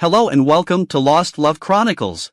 Hello and welcome to Lost Love Chronicles.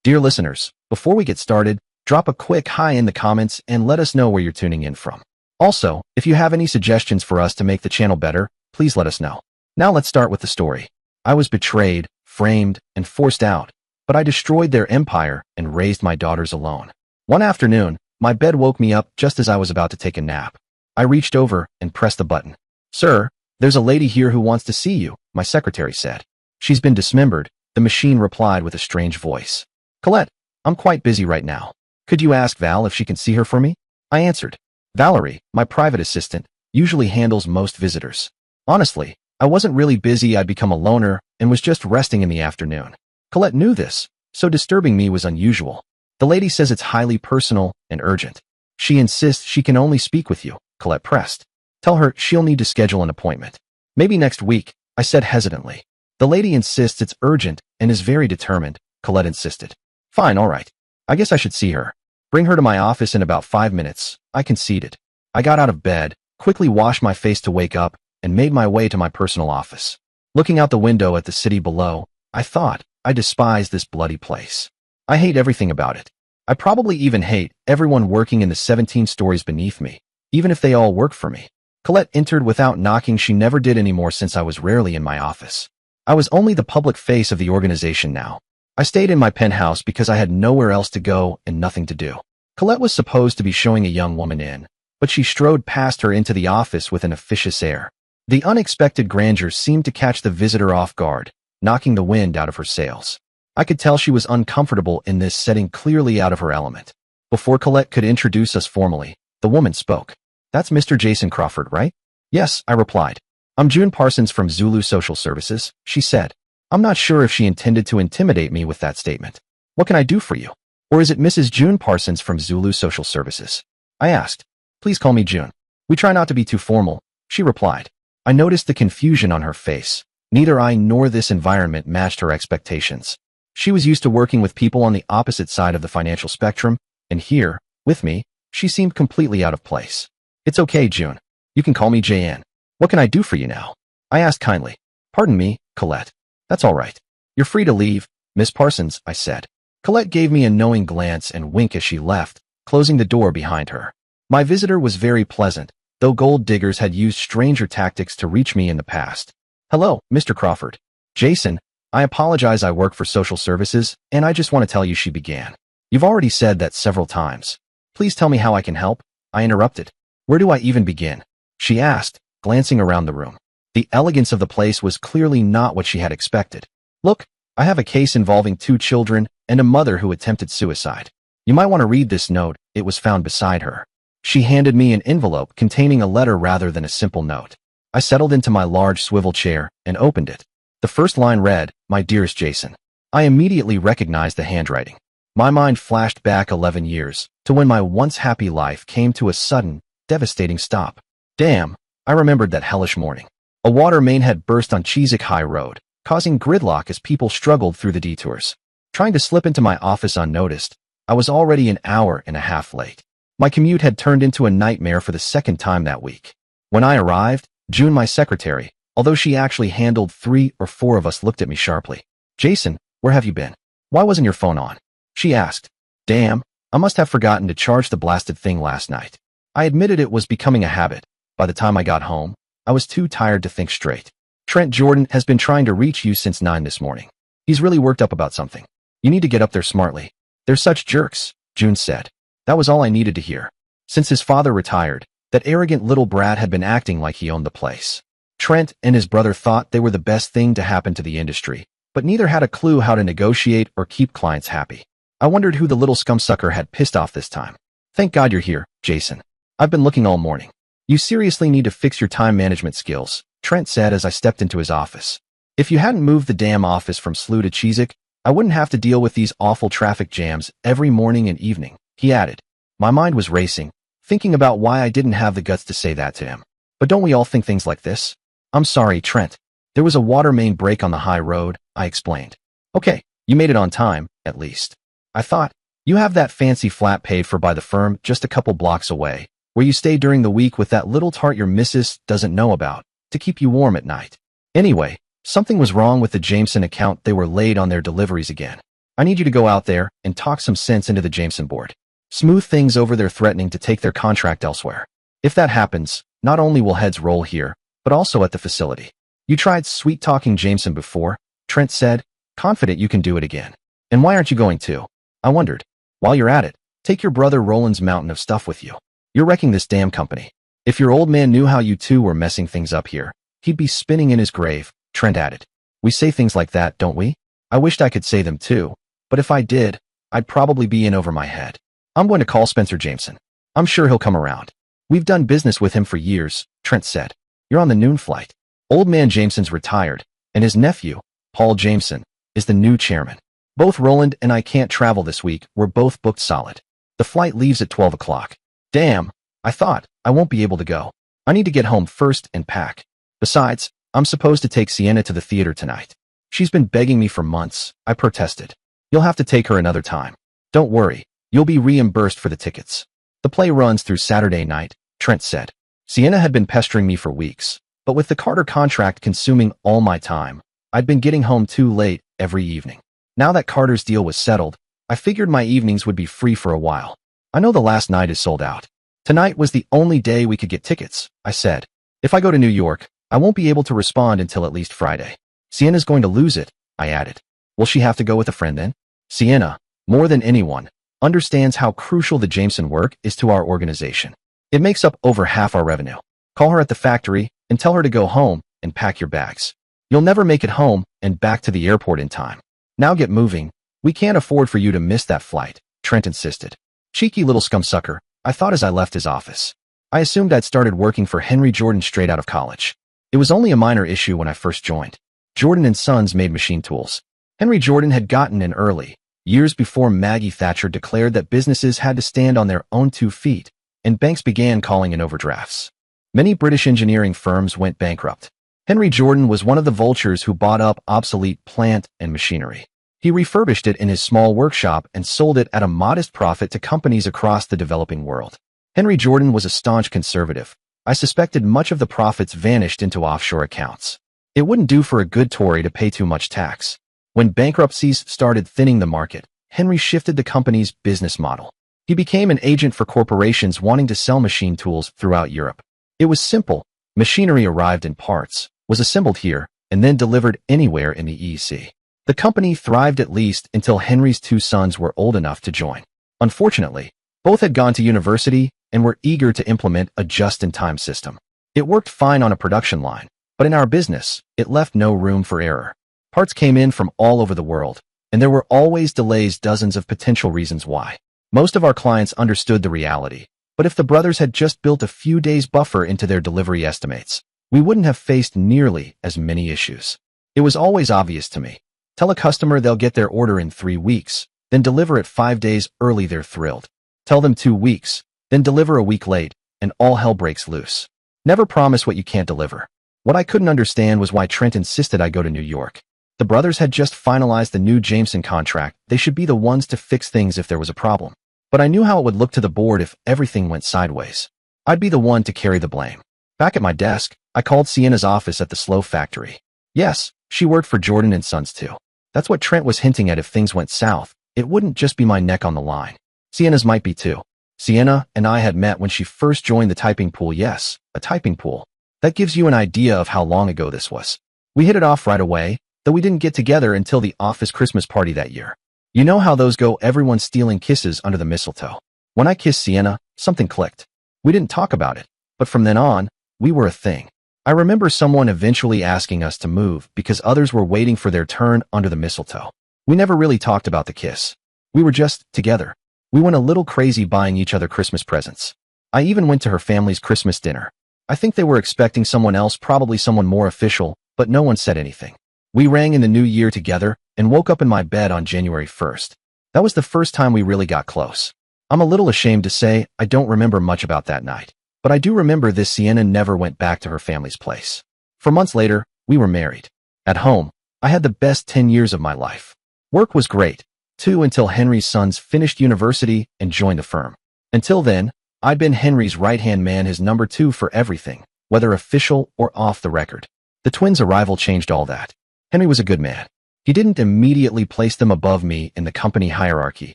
Dear listeners, before we get started, drop a quick hi in the comments and let us know where you're tuning in from. Also, if you have any suggestions for us to make the channel better, please let us know. Now let's start with the story. I was betrayed, framed, and forced out, but I destroyed their empire and raised my daughters alone. One afternoon, my bed woke me up just as I was about to take a nap. I reached over and pressed the button. "Sir, there's a lady here who wants to see you," my secretary said. "She's been dismembered," the machine replied with a strange voice. "Colette, I'm quite busy right now. Could you ask Val if she can see her for me?" I answered. Valerie, my private assistant, usually handles most visitors. Honestly, I wasn't really busy. I'd become a loner and was just resting in the afternoon. Colette knew this, so disturbing me was unusual. "The lady says it's highly personal and urgent. She insists she can only speak with you," Colette pressed. "Tell her she'll need to schedule an appointment. Maybe next week," I said hesitantly. "The lady insists it's urgent and is very determined," Colette insisted. "Fine, all right. I guess I should see her. Bring her to my office in about 5 minutes," I conceded. I got out of bed, quickly washed my face to wake up, and made my way to my personal office. Looking out the window at the city below, I thought, I despise this bloody place. I hate everything about it. I probably even hate everyone working in the 17 stories beneath me, even if they all work for me. Colette entered without knocking. She never did anymore since I was rarely in my office. I was only the public face of the organization now. I stayed in my penthouse because I had nowhere else to go and nothing to do. Colette was supposed to be showing a young woman in, but she strode past her into the office with an officious air. The unexpected grandeur seemed to catch the visitor off guard, knocking the wind out of her sails. I could tell she was uncomfortable in this setting, clearly out of her element. Before Colette could introduce us formally, the woman spoke. "That's Mr. Jason Crawford, right?" "Yes," I replied. "I'm June Parsons from Zulu Social Services," she said. I'm not sure if she intended to intimidate me with that statement. "What can I do for you? Or is it Mrs. June Parsons from Zulu Social Services?" I asked. "Please call me June. We try not to be too formal," she replied. I noticed the confusion on her face. Neither I nor this environment matched her expectations. She was used to working with people on the opposite side of the financial spectrum, and here, with me, she seemed completely out of place. "It's okay, June. You can call me JN. What can I do for you now?" I asked kindly. "Pardon me, Colette." "That's all right. You're free to leave, Miss Parsons," I said. Colette gave me a knowing glance and wink as she left, closing the door behind her. My visitor was very pleasant, though gold diggers had used stranger tactics to reach me in the past. "Hello, Mr. Crawford." "Jason, I apologize. I work for social services, and I just want to tell you," she began. "You've already said that several times. Please tell me how I can help," I interrupted. "Where do I even begin?" she asked, glancing around the room. The elegance of the place was clearly not what she had expected. "Look, I have a case involving 2 children and a mother who attempted suicide. You might want to read this note. It was found beside her." She handed me an envelope containing a letter rather than a simple note. I settled into my large swivel chair and opened it. The first line read, "My dearest Jason." I immediately recognized the handwriting. My mind flashed back 11 years, to when my once happy life came to a sudden, devastating stop. Damn, I remembered that hellish morning. A water main had burst on Chiswick High Road, causing gridlock as people struggled through the detours. Trying to slip into my office unnoticed, I was already an hour and a half late. My commute had turned into a nightmare for the second time that week. When I arrived, June, my secretary, although she actually handled 3 or 4 of us, looked at me sharply. "Jason, where have you been? Why wasn't your phone on?" she asked. Damn, I must have forgotten to charge the blasted thing last night. I admitted it was becoming a habit. By the time I got home, I was too tired to think straight. "Trent Jordan has been trying to reach you since 9 this morning. He's really worked up about something. You need to get up there smartly. They're such jerks," June said. That was all I needed to hear. Since his father retired, that arrogant little brat had been acting like he owned the place. Trent and his brother thought they were the best thing to happen to the industry, but neither had a clue how to negotiate or keep clients happy. I wondered who the little scumsucker had pissed off this time. "Thank God you're here, Jason. I've been looking all morning. You seriously need to fix your time management skills," Trent said as I stepped into his office. "If you hadn't moved the damn office from Slough to Chiswick, I wouldn't have to deal with these awful traffic jams every morning and evening," he added. My mind was racing, thinking about why I didn't have the guts to say that to him. But don't we all think things like this? "I'm sorry, Trent. There was a water main break on the high road," I explained. "Okay, you made it on time, at least." I thought, "You have that fancy flat paid for by the firm just a couple blocks away, where you stay during the week with that little tart your missus doesn't know about, to keep you warm at night. Anyway, Something was wrong with the Jameson account. They were late on their deliveries again. I need you to go out there and talk some sense into the Jameson board. Smooth things over their threatening to take their contract elsewhere. If that happens, not only will heads roll here, but also at the facility. You tried sweet-talking Jameson before, Trent said, confident you can do it again. And why aren't you going to? I wondered. While you're at it, take your brother Roland's mountain of stuff with you. You're wrecking this damn company. If your old man knew how you two were messing things up here, he'd be spinning in his grave, Trent added. We say things like that, don't we? I wished I could say them too, but if I did, I'd probably be in over my head. I'm going to call Spencer Jameson. I'm sure he'll come around. We've done business with him for years, Trent said. You're on the noon flight. Old man Jameson's retired, and his nephew, Paul Jameson, is the new chairman. Both Roland and I can't travel this week. We're both booked solid. The flight leaves at 12 o'clock. Damn, I thought I won't be able to go. I need to get home first and pack. Besides, I'm supposed to take Sienna to the theater tonight. She's been begging me for months, I protested. You'll have to take her another time. Don't worry, you'll be reimbursed for the tickets. The play runs through Saturday night, Trent said. Sienna had been pestering me for weeks, but with the Carter contract consuming all my time, I'd been getting home too late every evening. Now that Carter's deal was settled, I figured my evenings would be free for a while. I know the last night is sold out. Tonight was the only day we could get tickets, I said. If I go to New York, I won't be able to respond until at least Friday. Sienna's going to lose it, I added. Will she have to go with a friend then? Sienna, more than anyone, understands how crucial the Jameson work is to our organization. It makes up over half our revenue. Call her at the factory and tell her to go home and pack your bags. You'll never make it home and back to the airport in time. Now get moving. We can't afford for you to miss that flight, Trent insisted. Cheeky little scumsucker, I thought as I left his office. I assumed I'd started working for Henry Jordan straight out of college. It was only a minor issue when I first joined. Jordan & Sons made machine tools. Henry Jordan had gotten in early, years before Maggie Thatcher declared that businesses had to stand on their own 2 feet, and banks began calling in overdrafts. Many British engineering firms went bankrupt. Henry Jordan was one of the vultures who bought up obsolete plant and machinery. He refurbished it in his small workshop and sold it at a modest profit to companies across the developing world. Henry Jordan was a staunch conservative. I suspected much of the profits vanished into offshore accounts. It wouldn't do for a good Tory to pay too much tax. When bankruptcies started thinning the market, Henry shifted the company's business model. He became an agent for corporations wanting to sell machine tools throughout Europe. It was simple. Machinery arrived in parts, was assembled here, and then delivered anywhere in the EC. The company thrived at least until Henry's 2 sons were old enough to join. Unfortunately, both had gone to university and were eager to implement a just-in-time system. It worked fine on a production line, but in our business, it left no room for error. Parts came in from all over the world, and there were always delays, dozens of potential reasons why. Most of our clients understood the reality, but if the brothers had just built a few days buffer into their delivery estimates, we wouldn't have faced nearly as many issues. It was always obvious to me. Tell a customer they'll get their order in 3 weeks, then deliver it 5 days early, they're thrilled. Tell them 2 weeks, then deliver a week late, and all hell breaks loose. Never promise what you can't deliver. What I couldn't understand was why Trent insisted I go to New York. The brothers had just finalized the new Jameson contract. They should be the ones to fix things if there was a problem. But I knew how it would look to the board if everything went sideways. I'd be the one to carry the blame. Back at my desk, I called Sienna's office at the Slow factory. Yes, she worked for Jordan & Sons too. That's what Trent was hinting at. If things went south, it wouldn't just be my neck on the line. Sienna's might be too. Sienna and I had met when she first joined the typing pool. Yes, a typing pool. That gives you an idea of how long ago this was. We hit it off right away, though we didn't get together until the office Christmas party that year. You know how those go, everyone stealing kisses under the mistletoe. When I kissed Sienna, something clicked. We didn't talk about it, but from then on, we were a thing. I remember someone eventually asking us to move because others were waiting for their turn under the mistletoe. We never really talked about the kiss. We were just together. We went a little crazy buying each other Christmas presents. I even went to her family's Christmas dinner. I think they were expecting someone else, probably someone more official, but no one said anything. We rang in the new year together and woke up in my bed on January 1st. That was the first time we really got close. I'm a little ashamed to say I don't remember much about that night, but I do remember this. Sienna never went back to her family's place. For months later, we were married. At home, I had the best 10 years of my life. Work was great, too, until Henry's sons finished university and joined the firm. Until then, I'd been Henry's right-hand man, his number 2 for everything, whether official or off the record. The twins' arrival changed all that. Henry was a good man. He didn't immediately place them above me in the company hierarchy,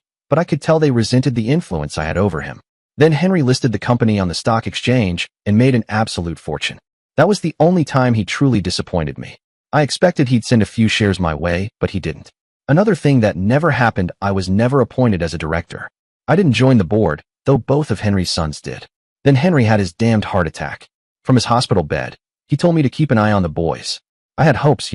but I could tell they resented the influence I had over him. Then Henry listed the company on the stock exchange and made an absolute fortune. That was the only time he truly disappointed me. I expected he'd send a few shares my way, but he didn't. Another thing that never happened, I was never appointed as a director. I didn't join the board, though both of Henry's sons did. Then Henry had his damned heart attack. From his hospital bed, he told me to keep an eye on the boys. I had hopes,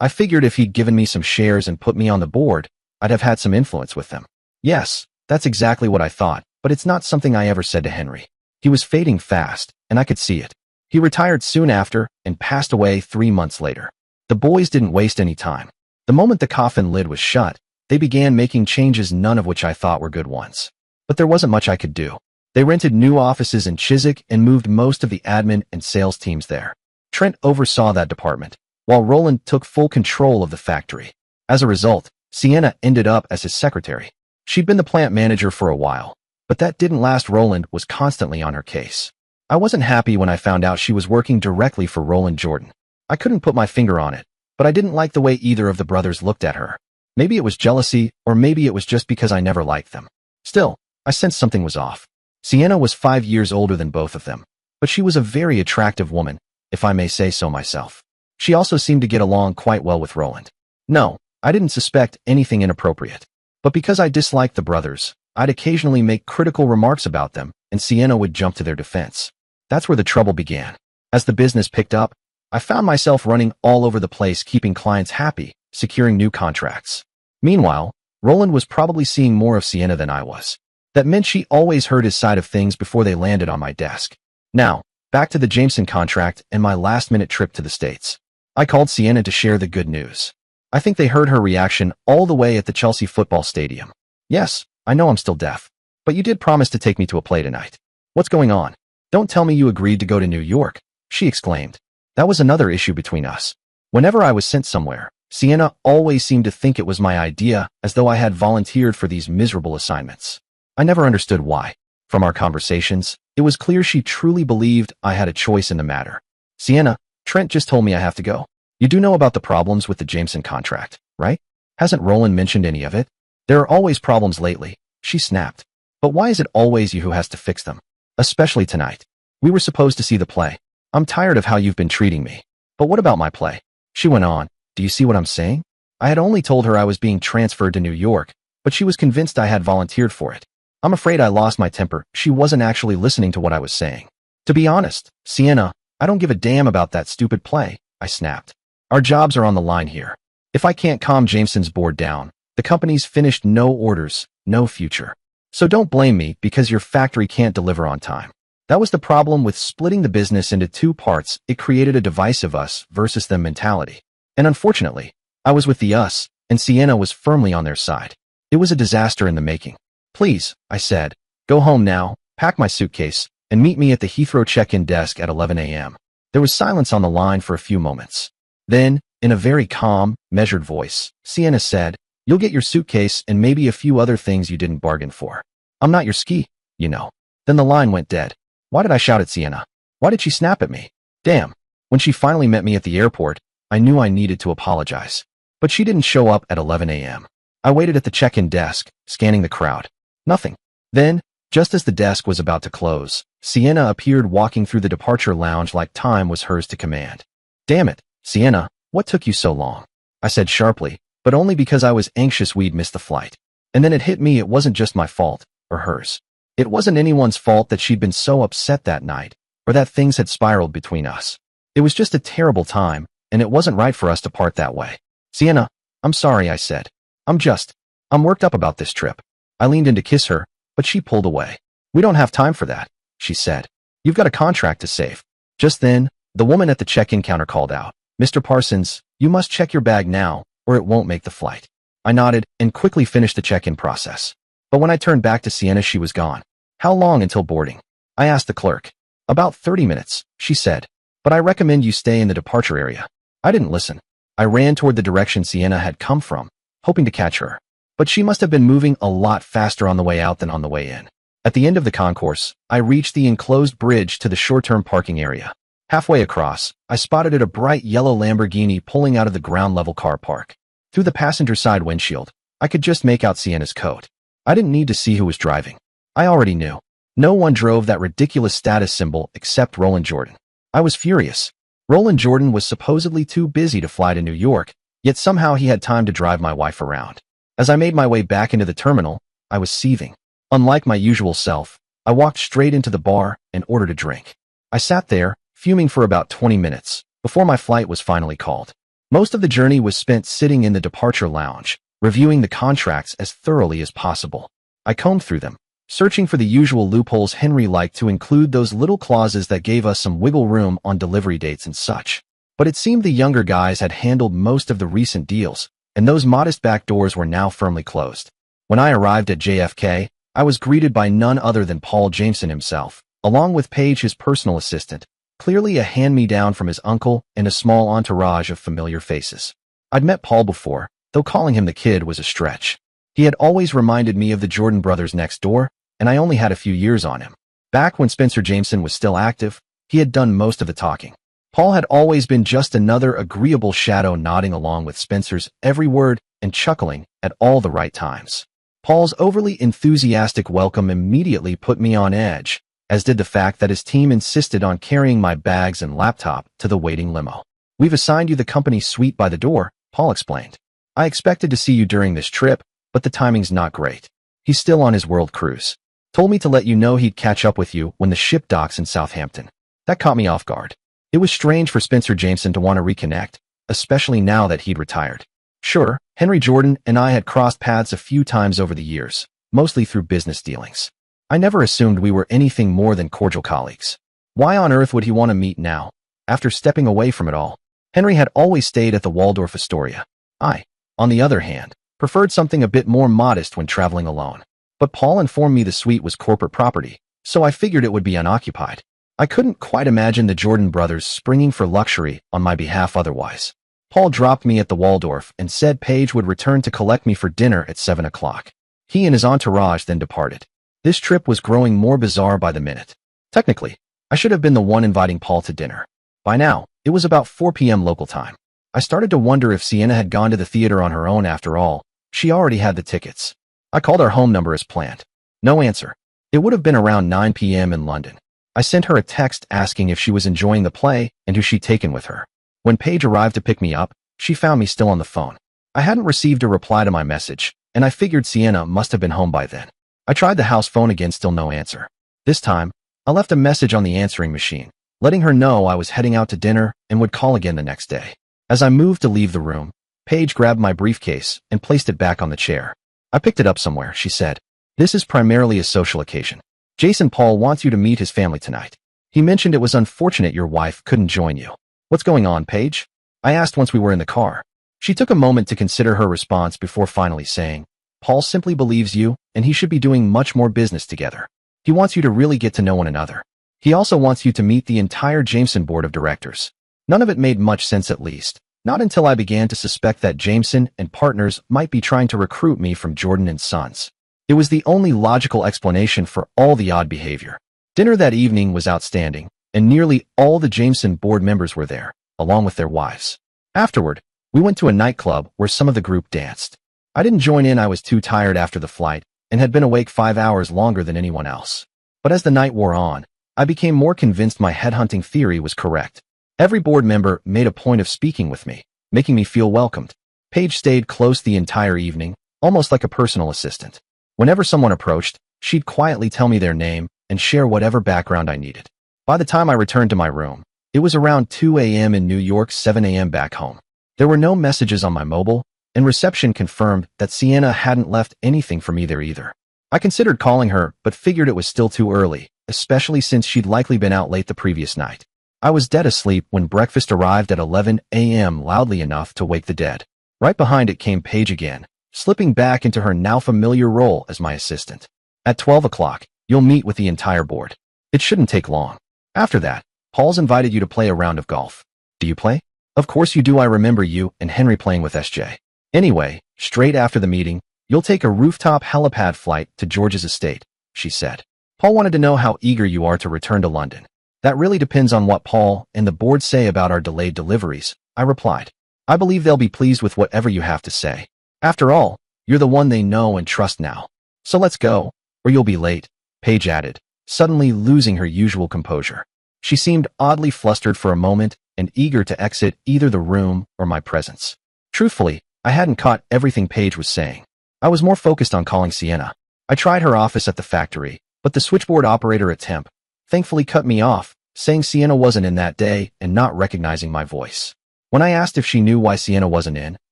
I figured if he'd given me some shares and put me on the board, I'd have had some influence with them. Yes, that's exactly what I thought, but it's not something I ever said to Henry. He was fading fast, and I could see it. He retired soon after and passed away 3 months later. The boys didn't waste any time. The moment the coffin lid was shut, they began making changes, none of which I thought were good ones. But there wasn't much I could do. They rented new offices in Chiswick and moved most of the admin and sales teams there. Trent oversaw that department, while Roland took full control of the factory. As a result, Sienna ended up as his secretary. She'd been the plant manager for a while, but that didn't last. Roland was constantly on her case. I wasn't happy when I found out she was working directly for Roland Jordan. I couldn't put my finger on it, but I didn't like the way either of the brothers looked at her. Maybe it was jealousy, or maybe it was just because I never liked them. Still, I sensed something was off. Sienna was 5 years older than both of them, but she was a very attractive woman, if I may say so myself. She also seemed to get along quite well with Roland. No, I didn't suspect anything inappropriate. But because I disliked the brothers, I'd occasionally make critical remarks about them, and Sienna would jump to their defense. That's where the trouble began. As the business picked up, I found myself running all over the place, keeping clients happy, securing new contracts. Meanwhile, Roland was probably seeing more of Sienna than I was. That meant she always heard his side of things before they landed on my desk. Now, back to the Jameson contract and my last-minute trip to the States. I called Sienna to share the good news. I think they heard her reaction all the way at the Chelsea football stadium. Yes, I know I'm still deaf, but you did promise to take me to a play tonight. What's going on? Don't tell me you agreed to go to New York, she exclaimed. That was another issue between us. Whenever I was sent somewhere, Sienna always seemed to think it was my idea, as though I had volunteered for these miserable assignments. I never understood why. From our conversations, it was clear she truly believed I had a choice in the matter. Sienna, Trent just told me I have to go. You do know about the problems with the Jameson contract, right? Hasn't Roland mentioned any of it? There are always problems lately, she snapped. But why is it always you who has to fix them? Especially tonight. We were supposed to see the play. I'm tired of how you've been treating me. But what about my play? She went on. Do you see what I'm saying? I had only told her I was being transferred to New York, but she was convinced I had volunteered for it. I'm afraid I lost my temper. She wasn't actually listening to what I was saying. To be honest, Sienna, I don't give a damn about that stupid play, I snapped. Our jobs are on the line here. If I can't calm Jameson's board down, the company's finished, no orders, no future. So don't blame me because your factory can't deliver on time. That was the problem with splitting the business into two parts. It created a divisive us versus them mentality. And unfortunately, I was with the us, and Sienna was firmly on their side. It was a disaster in the making. Please, I said, go home now, pack my suitcase, and meet me at the Heathrow check-in desk at 11 a.m. There was silence on the line for a few moments. Then, in a very calm, measured voice, Sienna said, you'll get your suitcase and maybe a few other things you didn't bargain for. I'm not your ski, you know. Then the line went dead. Why did I shout at Sienna? Why did she snap at me? Damn. When she finally met me at the airport, I knew I needed to apologize. But she didn't show up at 11 a.m. I waited at the check-in desk, scanning the crowd. Nothing. Then, just as the desk was about to close, Sienna appeared walking through the departure lounge like time was hers to command. Damn it, Sienna, what took you so long? I said sharply, but only because I was anxious we'd miss the flight. And then it hit me it wasn't just my fault, or hers. It wasn't anyone's fault that she'd been so upset that night, or that things had spiraled between us. It was just a terrible time, and it wasn't right for us to part that way. Sienna, I'm sorry, I said. I'm worked up about this trip. I leaned in to kiss her, but she pulled away. We don't have time for that, she said. You've got a contract to save. Just then, the woman at the check-in counter called out, Mr. Parsons, you must check your bag now, or it won't make the flight. I nodded and quickly finished the check-in process. But when I turned back to Sienna, she was gone. How long until boarding? I asked the clerk. About 30 minutes, she said. But I recommend you stay in the departure area. I didn't listen. I ran toward the direction Sienna had come from, hoping to catch her. But she must have been moving a lot faster on the way out than on the way in. At the end of the concourse, I reached the enclosed bridge to the short-term parking area. Halfway across, I spotted a bright yellow Lamborghini pulling out of the ground-level car park. Through the passenger side windshield, I could just make out Sienna's coat. I didn't need to see who was driving. I already knew. No one drove that ridiculous status symbol except Roland Jordan. I was furious. Roland Jordan was supposedly too busy to fly to New York, yet somehow he had time to drive my wife around. As I made my way back into the terminal, I was seething. Unlike my usual self, I walked straight into the bar and ordered a drink. I sat there, fuming for about 20 minutes, before my flight was finally called. Most of the journey was spent sitting in the departure lounge, reviewing the contracts as thoroughly as possible. I combed through them, searching for the usual loopholes Henry liked to include, those little clauses that gave us some wiggle room on delivery dates and such. But it seemed the younger guys had handled most of the recent deals, and those modest back doors were now firmly closed. When I arrived at JFK, I was greeted by none other than Paul Jameson himself, along with Paige, his personal assistant, clearly a hand-me-down from his uncle, and a small entourage of familiar faces. I'd met Paul before, though calling him the kid was a stretch. He had always reminded me of the Jordan brothers next door, and I only had a few years on him. Back when Spencer Jameson was still active, he had done most of the talking. Paul had always been just another agreeable shadow, nodding along with Spencer's every word and chuckling at all the right times. Paul's overly enthusiastic welcome immediately put me on edge, as did the fact that his team insisted on carrying my bags and laptop to the waiting limo. "We've assigned you the company suite by the door," Paul explained. "I expected to see you during this trip, but the timing's not great. He's still on his world cruise. Told me to let you know he'd catch up with you when the ship docks in Southampton." That caught me off guard. It was strange for Spencer Jameson to want to reconnect, especially now that he'd retired. Sure, Henry Jordan and I had crossed paths a few times over the years, mostly through business dealings. I never assumed we were anything more than cordial colleagues. Why on earth would he want to meet now, after stepping away from it all? Henry had always stayed at the Waldorf Astoria. I, on the other hand, preferred something a bit more modest when traveling alone. But Paul informed me the suite was corporate property, so I figured it would be unoccupied. I couldn't quite imagine the Jordan brothers springing for luxury on my behalf otherwise. Paul dropped me at the Waldorf and said Paige would return to collect me for dinner at 7 o'clock. He and his entourage then departed. This trip was growing more bizarre by the minute. Technically, I should have been the one inviting Paul to dinner. By now, it was about 4 p.m. local time. I started to wonder if Sienna had gone to the theater on her own after all. She already had the tickets. I called our home number as planned. No answer. It would have been around 9 p.m. in London. I sent her a text asking if she was enjoying the play and who she'd taken with her. When Paige arrived to pick me up, she found me still on the phone. I hadn't received a reply to my message, and I figured Sienna must have been home by then. I tried the house phone again, still no answer. This time, I left a message on the answering machine, letting her know I was heading out to dinner and would call again the next day. As I moved to leave the room, Paige grabbed my briefcase and placed it back on the chair. "I picked it up somewhere," she said. "This is primarily a social occasion. Jason Paul wants you to meet his family tonight. He mentioned it was unfortunate your wife couldn't join you." "What's going on, Paige?" I asked once we were in the car. She took a moment to consider her response before finally saying, "Paul simply believes you, and he should be doing much more business together. He wants you to really get to know one another. He also wants you to meet the entire Jameson board of directors." None of it made much sense, at least. Not until I began to suspect that Jameson and partners might be trying to recruit me from Jordan and Sons. It was the only logical explanation for all the odd behavior. Dinner that evening was outstanding, and nearly all the Jameson board members were there, along with their wives. Afterward, we went to a nightclub where some of the group danced. I didn't join in. I was too tired after the flight and had been awake 5 hours longer than anyone else. But as the night wore on, I became more convinced my headhunting theory was correct. Every board member made a point of speaking with me, making me feel welcomed. Paige stayed close the entire evening, almost like a personal assistant. Whenever someone approached, she'd quietly tell me their name and share whatever background I needed. By the time I returned to my room, it was around 2 a.m. in New York, 7 a.m. back home. There were no messages on my mobile, and reception confirmed that Sienna hadn't left anything for me there either. I considered calling her, but figured it was still too early, especially since she'd likely been out late the previous night. I was dead asleep when breakfast arrived at 11 a.m. loudly enough to wake the dead. Right behind it came Paige again, slipping back into her now familiar role as my assistant. "At 12 o'clock, you'll meet with the entire board. It shouldn't take long. After that, Paul's invited you to play a round of golf. Do you play?" "Of course you do. I remember you and Henry playing with SJ. Anyway, straight after the meeting, you'll take a rooftop helipad flight to George's estate," she said. "Paul wanted to know how eager you are to return to London. That really depends on what Paul and the board say about our delayed deliveries, I replied. I believe they'll be pleased with whatever you have to say. After all, you're the one they know and trust now. So let's go, or you'll be late, Paige added, suddenly losing her usual composure. She seemed oddly flustered for a moment and eager to exit either the room or my presence. Truthfully, I hadn't caught everything Paige was saying. I was more focused on calling Sienna. I tried her office at the factory, but the switchboard operator at temp thankfully cut me off, saying Sienna wasn't in that day and not recognizing my voice. When I asked if she knew why Sienna wasn't in,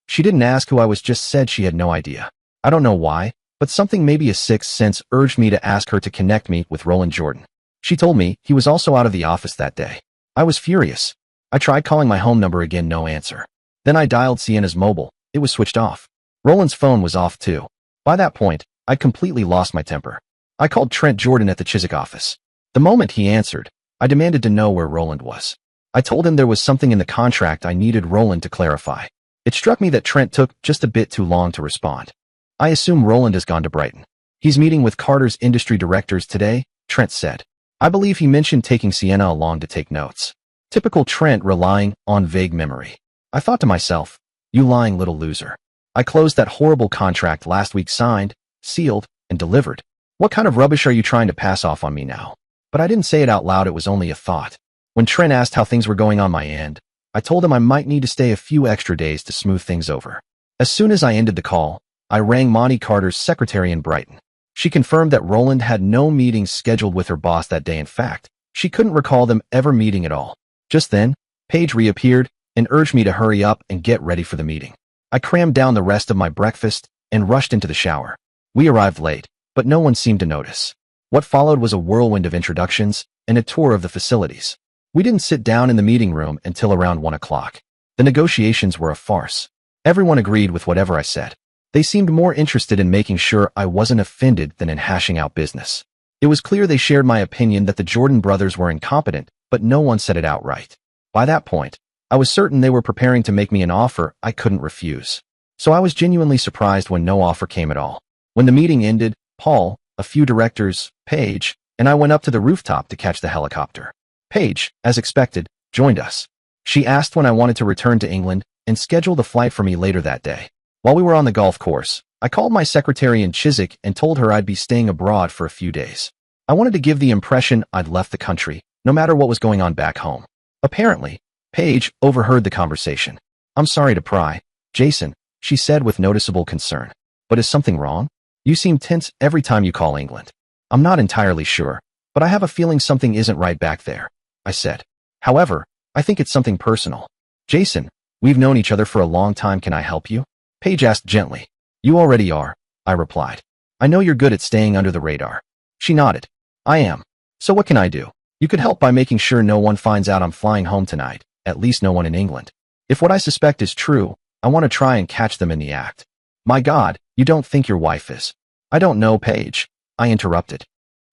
she didn't ask who I was, just said she had no idea. I don't know why, but something, maybe a sixth sense, urged me to ask her to connect me with Roland Jordan. She told me he was also out of the office that day. I was furious. I tried calling my home number again, no answer. Then I dialed Sienna's mobile. It was switched off. Roland's phone was off too. By that point, I'd completely lost my temper. I called Trent Jordan at the Chiswick office. The moment he answered, I demanded to know where Roland was. I told him there was something in the contract I needed Roland to clarify. It struck me that Trent took just a bit too long to respond. I assume Roland has gone to Brighton. He's meeting with Carter's industry directors today, Trent said. I believe he mentioned taking Sienna along to take notes. Typical Trent, relying on vague memory. I thought to myself, you lying little loser. I closed that horrible contract last week, signed, sealed, and delivered. What kind of rubbish are you trying to pass off on me now? But I didn't say it out loud, it was only a thought. When Trent asked how things were going on my end, I told him I might need to stay a few extra days to smooth things over. As soon as I ended the call, I rang Monty Carter's secretary in Brighton. She confirmed that Roland had no meetings scheduled with her boss that day. In fact, she couldn't recall them ever meeting at all. Just then, Paige reappeared and urged me to hurry up and get ready for the meeting. I crammed down the rest of my breakfast and rushed into the shower. We arrived late, but no one seemed to notice. What followed was a whirlwind of introductions and a tour of the facilities. We didn't sit down in the meeting room until around 1 o'clock. The negotiations were a farce. Everyone agreed with whatever I said. They seemed more interested in making sure I wasn't offended than in hashing out business. It was clear they shared my opinion that the Jordan brothers were incompetent, but no one said it outright. By that point, I was certain they were preparing to make me an offer I couldn't refuse. So I was genuinely surprised when no offer came at all. When the meeting ended, Paul, a few directors, Paige, and I went up to the rooftop to catch the helicopter. Paige, as expected, joined us. She asked when I wanted to return to England and scheduled a flight for me later that day. While we were on the golf course, I called my secretary in Chiswick and told her I'd be staying abroad for a few days. I wanted to give the impression I'd left the country, no matter what was going on back home. Apparently, Paige overheard the conversation. I'm sorry to pry, Jason, she said with noticeable concern. But is something wrong? You seem tense every time you call England. I'm not entirely sure, but I have a feeling something isn't right back there, I said. However, I think it's something personal. Jason, we've known each other for a long time. Can I help you? Paige asked gently. You already are, I replied. I know you're good at staying under the radar. She nodded. I am. So what can I do? You could help by making sure no one finds out I'm flying home tonight, at least no one in England. If what I suspect is true, I want to try and catch them in the act. My God, you don't think your wife is? I don't know, Paige, I interrupted.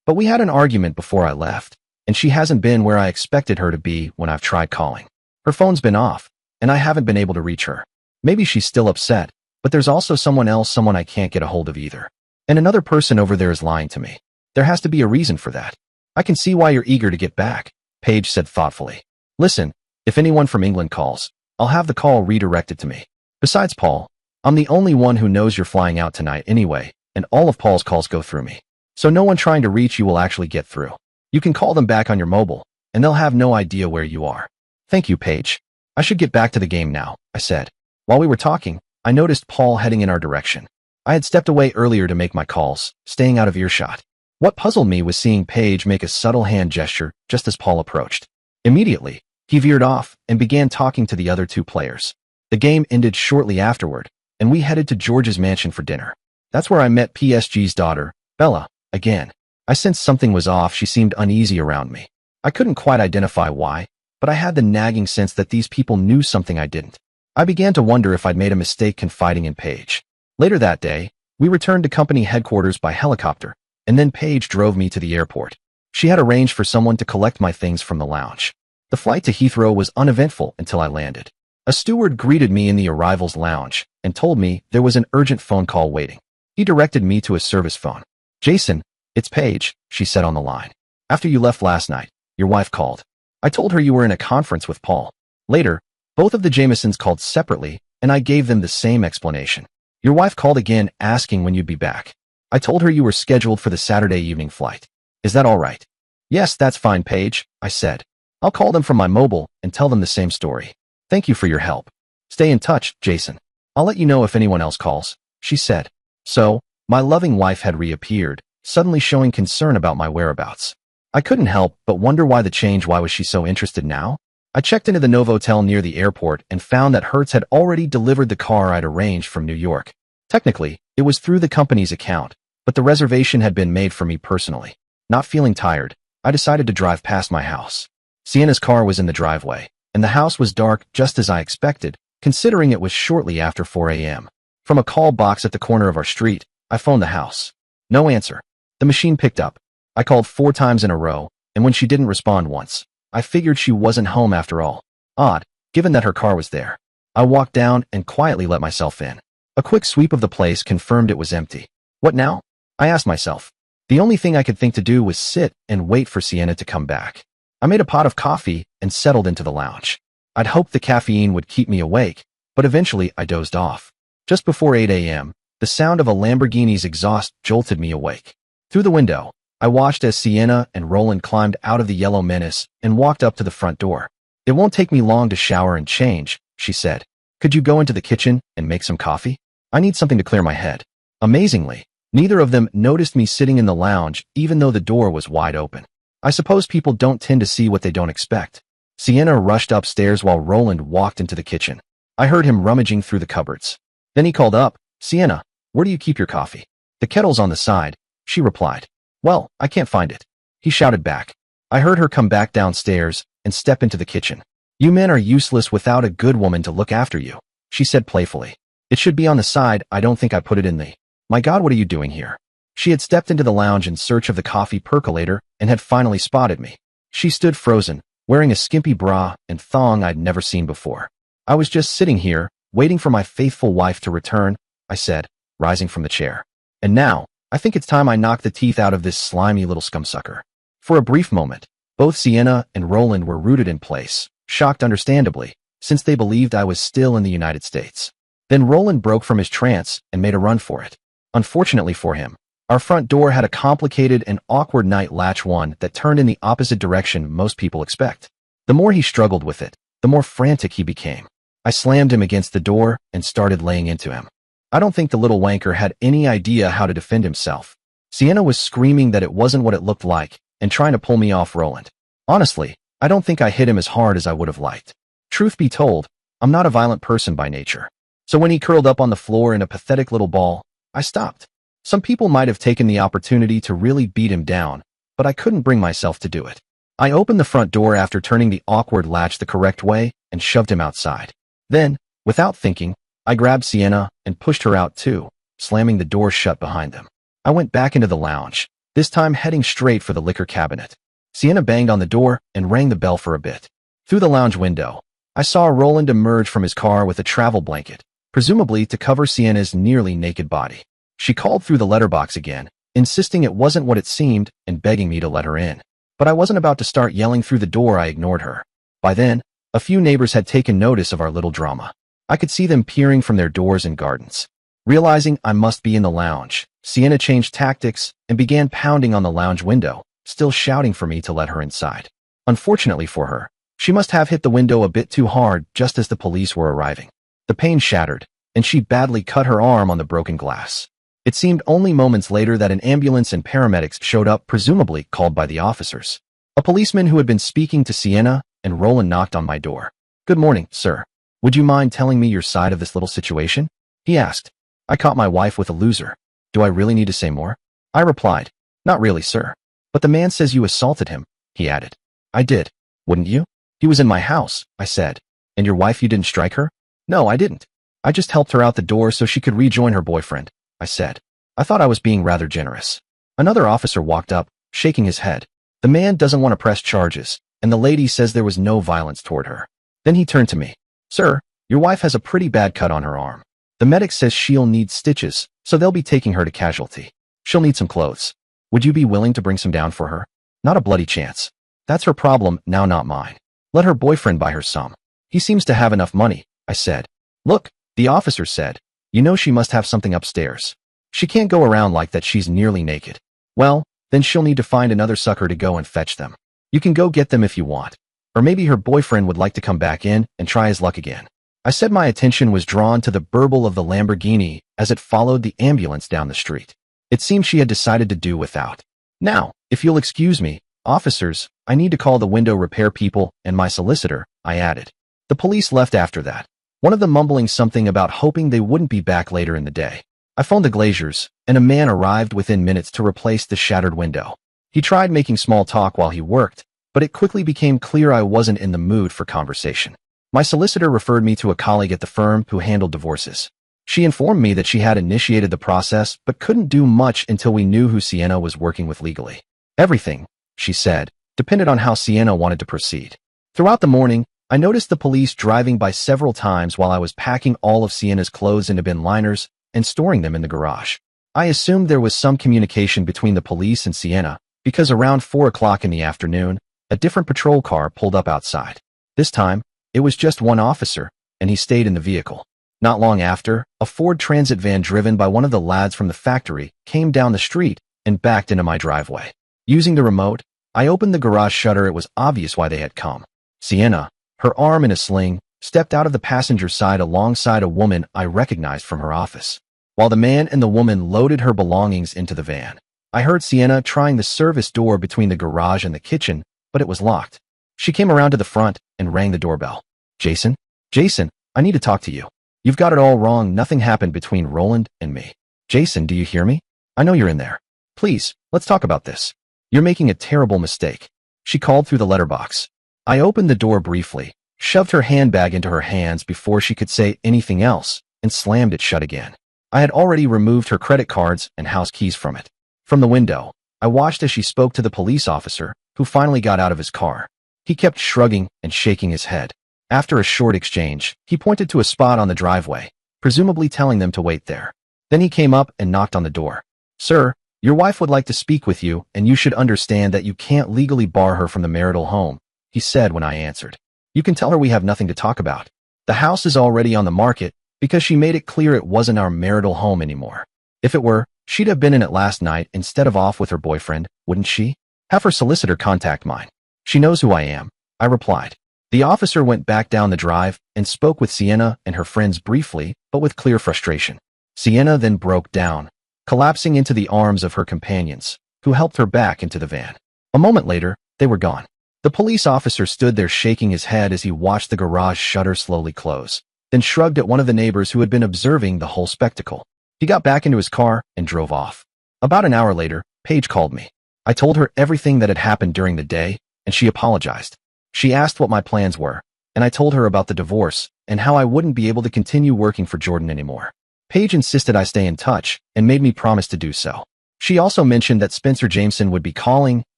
But we had an argument before I left, and she hasn't been where I expected her to be when I've tried calling. Her phone's been off, and I haven't been able to reach her. Maybe she's still upset, but there's also someone I can't get a hold of either. And another person over there is lying to me. There has to be a reason for that. I can see why you're eager to get back, Paige said thoughtfully. Listen, if anyone from England calls, I'll have the call redirected to me. Besides Paul, I'm the only one who knows you're flying out tonight anyway, and all of Paul's calls go through me. So no one trying to reach you will actually get through. You can call them back on your mobile, and they'll have no idea where you are. Thank you, Paige. I should get back to the game now, I said. While we were talking, I noticed Paul heading in our direction. I had stepped away earlier to make my calls, staying out of earshot. What puzzled me was seeing Paige make a subtle hand gesture just as Paul approached. Immediately, he veered off and began talking to the other two players. The game ended shortly afterward, and we headed to George's mansion for dinner. That's where I met PSG's daughter, Bella, again. I sensed something was off. She seemed uneasy around me. I couldn't quite identify why, but I had the nagging sense that these people knew something I didn't. I began to wonder if I'd made a mistake confiding in Paige. Later that day, we returned to company headquarters by helicopter, and then Paige drove me to the airport. She had arranged for someone to collect my things from the lounge. The flight to Heathrow was uneventful until I landed. A steward greeted me in the arrivals lounge and told me there was an urgent phone call waiting. He directed me to a service phone. Jason, it's Paige, she said on the line. After you left last night, your wife called. I told her you were in a conference with Paul. Later, both of the Jamesons called separately, and I gave them the same explanation. Your wife called again asking when you'd be back. I told her you were scheduled for the Saturday evening flight. Is that all right? Yes, that's fine, Paige, I said. I'll call them from my mobile and tell them the same story. Thank you for your help. Stay in touch, Jason. I'll let you know if anyone else calls, she said. So, my loving wife had reappeared, suddenly showing concern about my whereabouts. I couldn't help but wonder why the change. Why was she so interested now? I checked into the Novotel near the airport and found that Hertz had already delivered the car I'd arranged from New York. Technically, it was through the company's account, but the reservation had been made for me personally. Not feeling tired, I decided to drive past my house. Sienna's car was in the driveway, and the house was dark just as I expected, considering it was shortly after 4 a.m. From a call box at the corner of our street, I phoned the house. No answer. The machine picked up. I called 4 times in a row, and when she didn't respond once, I figured she wasn't home after all. Odd, given that her car was there. I walked down and quietly let myself in. A quick sweep of the place confirmed it was empty. What now? I asked myself. The only thing I could think to do was sit and wait for Sienna to come back. I made a pot of coffee and settled into the lounge. I'd hoped the caffeine would keep me awake, but eventually I dozed off. Just before 8 a.m., the sound of a Lamborghini's exhaust jolted me awake. Through the window, I watched as Sienna and Roland climbed out of the yellow Menace and walked up to the front door. It won't take me long to shower and change, she said. Could you go into the kitchen and make some coffee? I need something to clear my head. Amazingly, neither of them noticed me sitting in the lounge even though the door was wide open. I suppose people don't tend to see what they don't expect. Sienna rushed upstairs while Roland walked into the kitchen. I heard him rummaging through the cupboards. Then he called up, Sienna, where do you keep your coffee? The kettle's on the side, she replied. Well, I can't find it. He shouted back. I heard her come back downstairs and step into the kitchen. You men are useless without a good woman to look after you, she said playfully. It should be on the side. I don't think I put it in the... My God, what are you doing here? She had stepped into the lounge in search of the coffee percolator and had finally spotted me. She stood frozen, wearing a skimpy bra and thong I'd never seen before. I was just sitting here, waiting for my faithful wife to return, I said, rising from the chair. And now, I think it's time I knock the teeth out of this slimy little scumsucker. For a brief moment, both Sienna and Roland were rooted in place, shocked understandably, since they believed I was still in the United States. Then Roland broke from his trance and made a run for it. Unfortunately for him, our front door had a complicated and awkward night latch one that turned in the opposite direction most people expect. The more he struggled with it, the more frantic he became. I slammed him against the door and started laying into him. I don't think the little wanker had any idea how to defend himself. Sienna was screaming that it wasn't what it looked like and trying to pull me off Roland. Honestly, I don't think I hit him as hard as I would have liked. Truth be told, I'm not a violent person by nature. So when he curled up on the floor in a pathetic little ball, I stopped. Some people might have taken the opportunity to really beat him down, but I couldn't bring myself to do it. I opened the front door after turning the awkward latch the correct way and shoved him outside. Then, without thinking, I grabbed Sienna and pushed her out too, slamming the door shut behind them. I went back into the lounge, this time heading straight for the liquor cabinet. Sienna banged on the door and rang the bell for a bit. Through the lounge window, I saw Roland emerge from his car with a travel blanket, presumably to cover Sienna's nearly naked body. She called through the letterbox again, insisting it wasn't what it seemed and begging me to let her in. But I wasn't about to start yelling through the door. I ignored her. By then, a few neighbors had taken notice of our little drama. I could see them peering from their doors and gardens. Realizing I must be in the lounge, Sienna changed tactics and began pounding on the lounge window, still shouting for me to let her inside. Unfortunately for her, she must have hit the window a bit too hard just as the police were arriving. The pane shattered, and she badly cut her arm on the broken glass. It seemed only moments later that an ambulance and paramedics showed up, presumably called by the officers. A policeman who had been speaking to Sienna and Roland knocked on my door. "Good morning, sir. Would you mind telling me your side of this little situation?" he asked. "I caught my wife with a loser. Do I really need to say more?" I replied, "Not really, sir. But the man says you assaulted him," he added. "I did. Wouldn't you?" "He was in my house," I said. "And your wife, you didn't strike her?" "No, I didn't. I just helped her out the door so she could rejoin her boyfriend," I said. I thought I was being rather generous. Another officer walked up, shaking his head. "The man doesn't want to press charges, and the lady says there was no violence toward her." Then he turned to me. "Sir, your wife has a pretty bad cut on her arm. The medic says she'll need stitches, so they'll be taking her to casualty. She'll need some clothes. Would you be willing to bring some down for her?" "Not a bloody chance." That's her problem, now not mine. Let her boyfriend buy her some. He seems to have enough money, I said. Look, the officer said. You know she must have something upstairs. She can't go around like that, she's nearly naked. Well, then she'll need to find another sucker to go and fetch them. You can go get them if you want. Or maybe her boyfriend would like to come back in and try his luck again. I said my attention was drawn to the burble of the Lamborghini as it followed the ambulance down the street. It seemed she had decided to do without. Now, if you'll excuse me, officers, I need to call the window repair people and my solicitor, I added. The police left after that, one of them mumbling something about hoping they wouldn't be back later in the day. I phoned the glaziers, and a man arrived within minutes to replace the shattered window. He tried making small talk while he worked, but it quickly became clear I wasn't in the mood for conversation. My solicitor referred me to a colleague at the firm who handled divorces. She informed me that she had initiated the process but couldn't do much until we knew who Sienna was working with legally. Everything, she said, depended on how Sienna wanted to proceed. Throughout the morning, I noticed the police driving by several times while I was packing all of Sienna's clothes into bin liners and storing them in the garage. I assumed there was some communication between the police and Sienna because around 4 o'clock in the afternoon, a different patrol car pulled up outside. This time, it was just one officer, and he stayed in the vehicle. Not long after, a Ford Transit van driven by one of the lads from the factory came down the street and backed into my driveway. Using the remote, I opened the garage shutter. It was obvious why they had come. Sienna, her arm in a sling, stepped out of the passenger side alongside a woman I recognized from her office. While the man and the woman loaded her belongings into the van, I heard Sienna trying the service door between the garage and the kitchen, but it was locked. She came around to the front and rang the doorbell. Jason? Jason, I need to talk to you. You've got it all wrong. Nothing happened between Roland and me. Jason, do you hear me? I know you're in there. Please, let's talk about this. You're making a terrible mistake. She called through the letterbox. I opened the door briefly, shoved her handbag into her hands before she could say anything else, and slammed it shut again. I had already removed her credit cards and house keys from it. From the window, I watched as she spoke to the police officer, who finally got out of his car. He kept shrugging and shaking his head. After a short exchange, he pointed to a spot on the driveway, presumably telling them to wait there. Then he came up and knocked on the door. Sir, your wife would like to speak with you, and you should understand that you can't legally bar her from the marital home, he said when I answered. You can tell her we have nothing to talk about. The house is already on the market because she made it clear it wasn't our marital home anymore. If it were, she'd have been in it last night instead of off with her boyfriend, wouldn't she? Have her solicitor contact mine. She knows who I am, I replied. The officer went back down the drive and spoke with Sienna and her friends briefly, but with clear frustration. Sienna then broke down, collapsing into the arms of her companions, who helped her back into the van. A moment later, they were gone. The police officer stood there shaking his head as he watched the garage shutter slowly close, then shrugged at one of the neighbors who had been observing the whole spectacle. He got back into his car and drove off. About an hour later, Paige called me. I told her everything that had happened during the day, and she apologized. She asked what my plans were, and I told her about the divorce and how I wouldn't be able to continue working for Jordan anymore. Paige insisted I stay in touch and made me promise to do so. She also mentioned that Spencer Jameson would be calling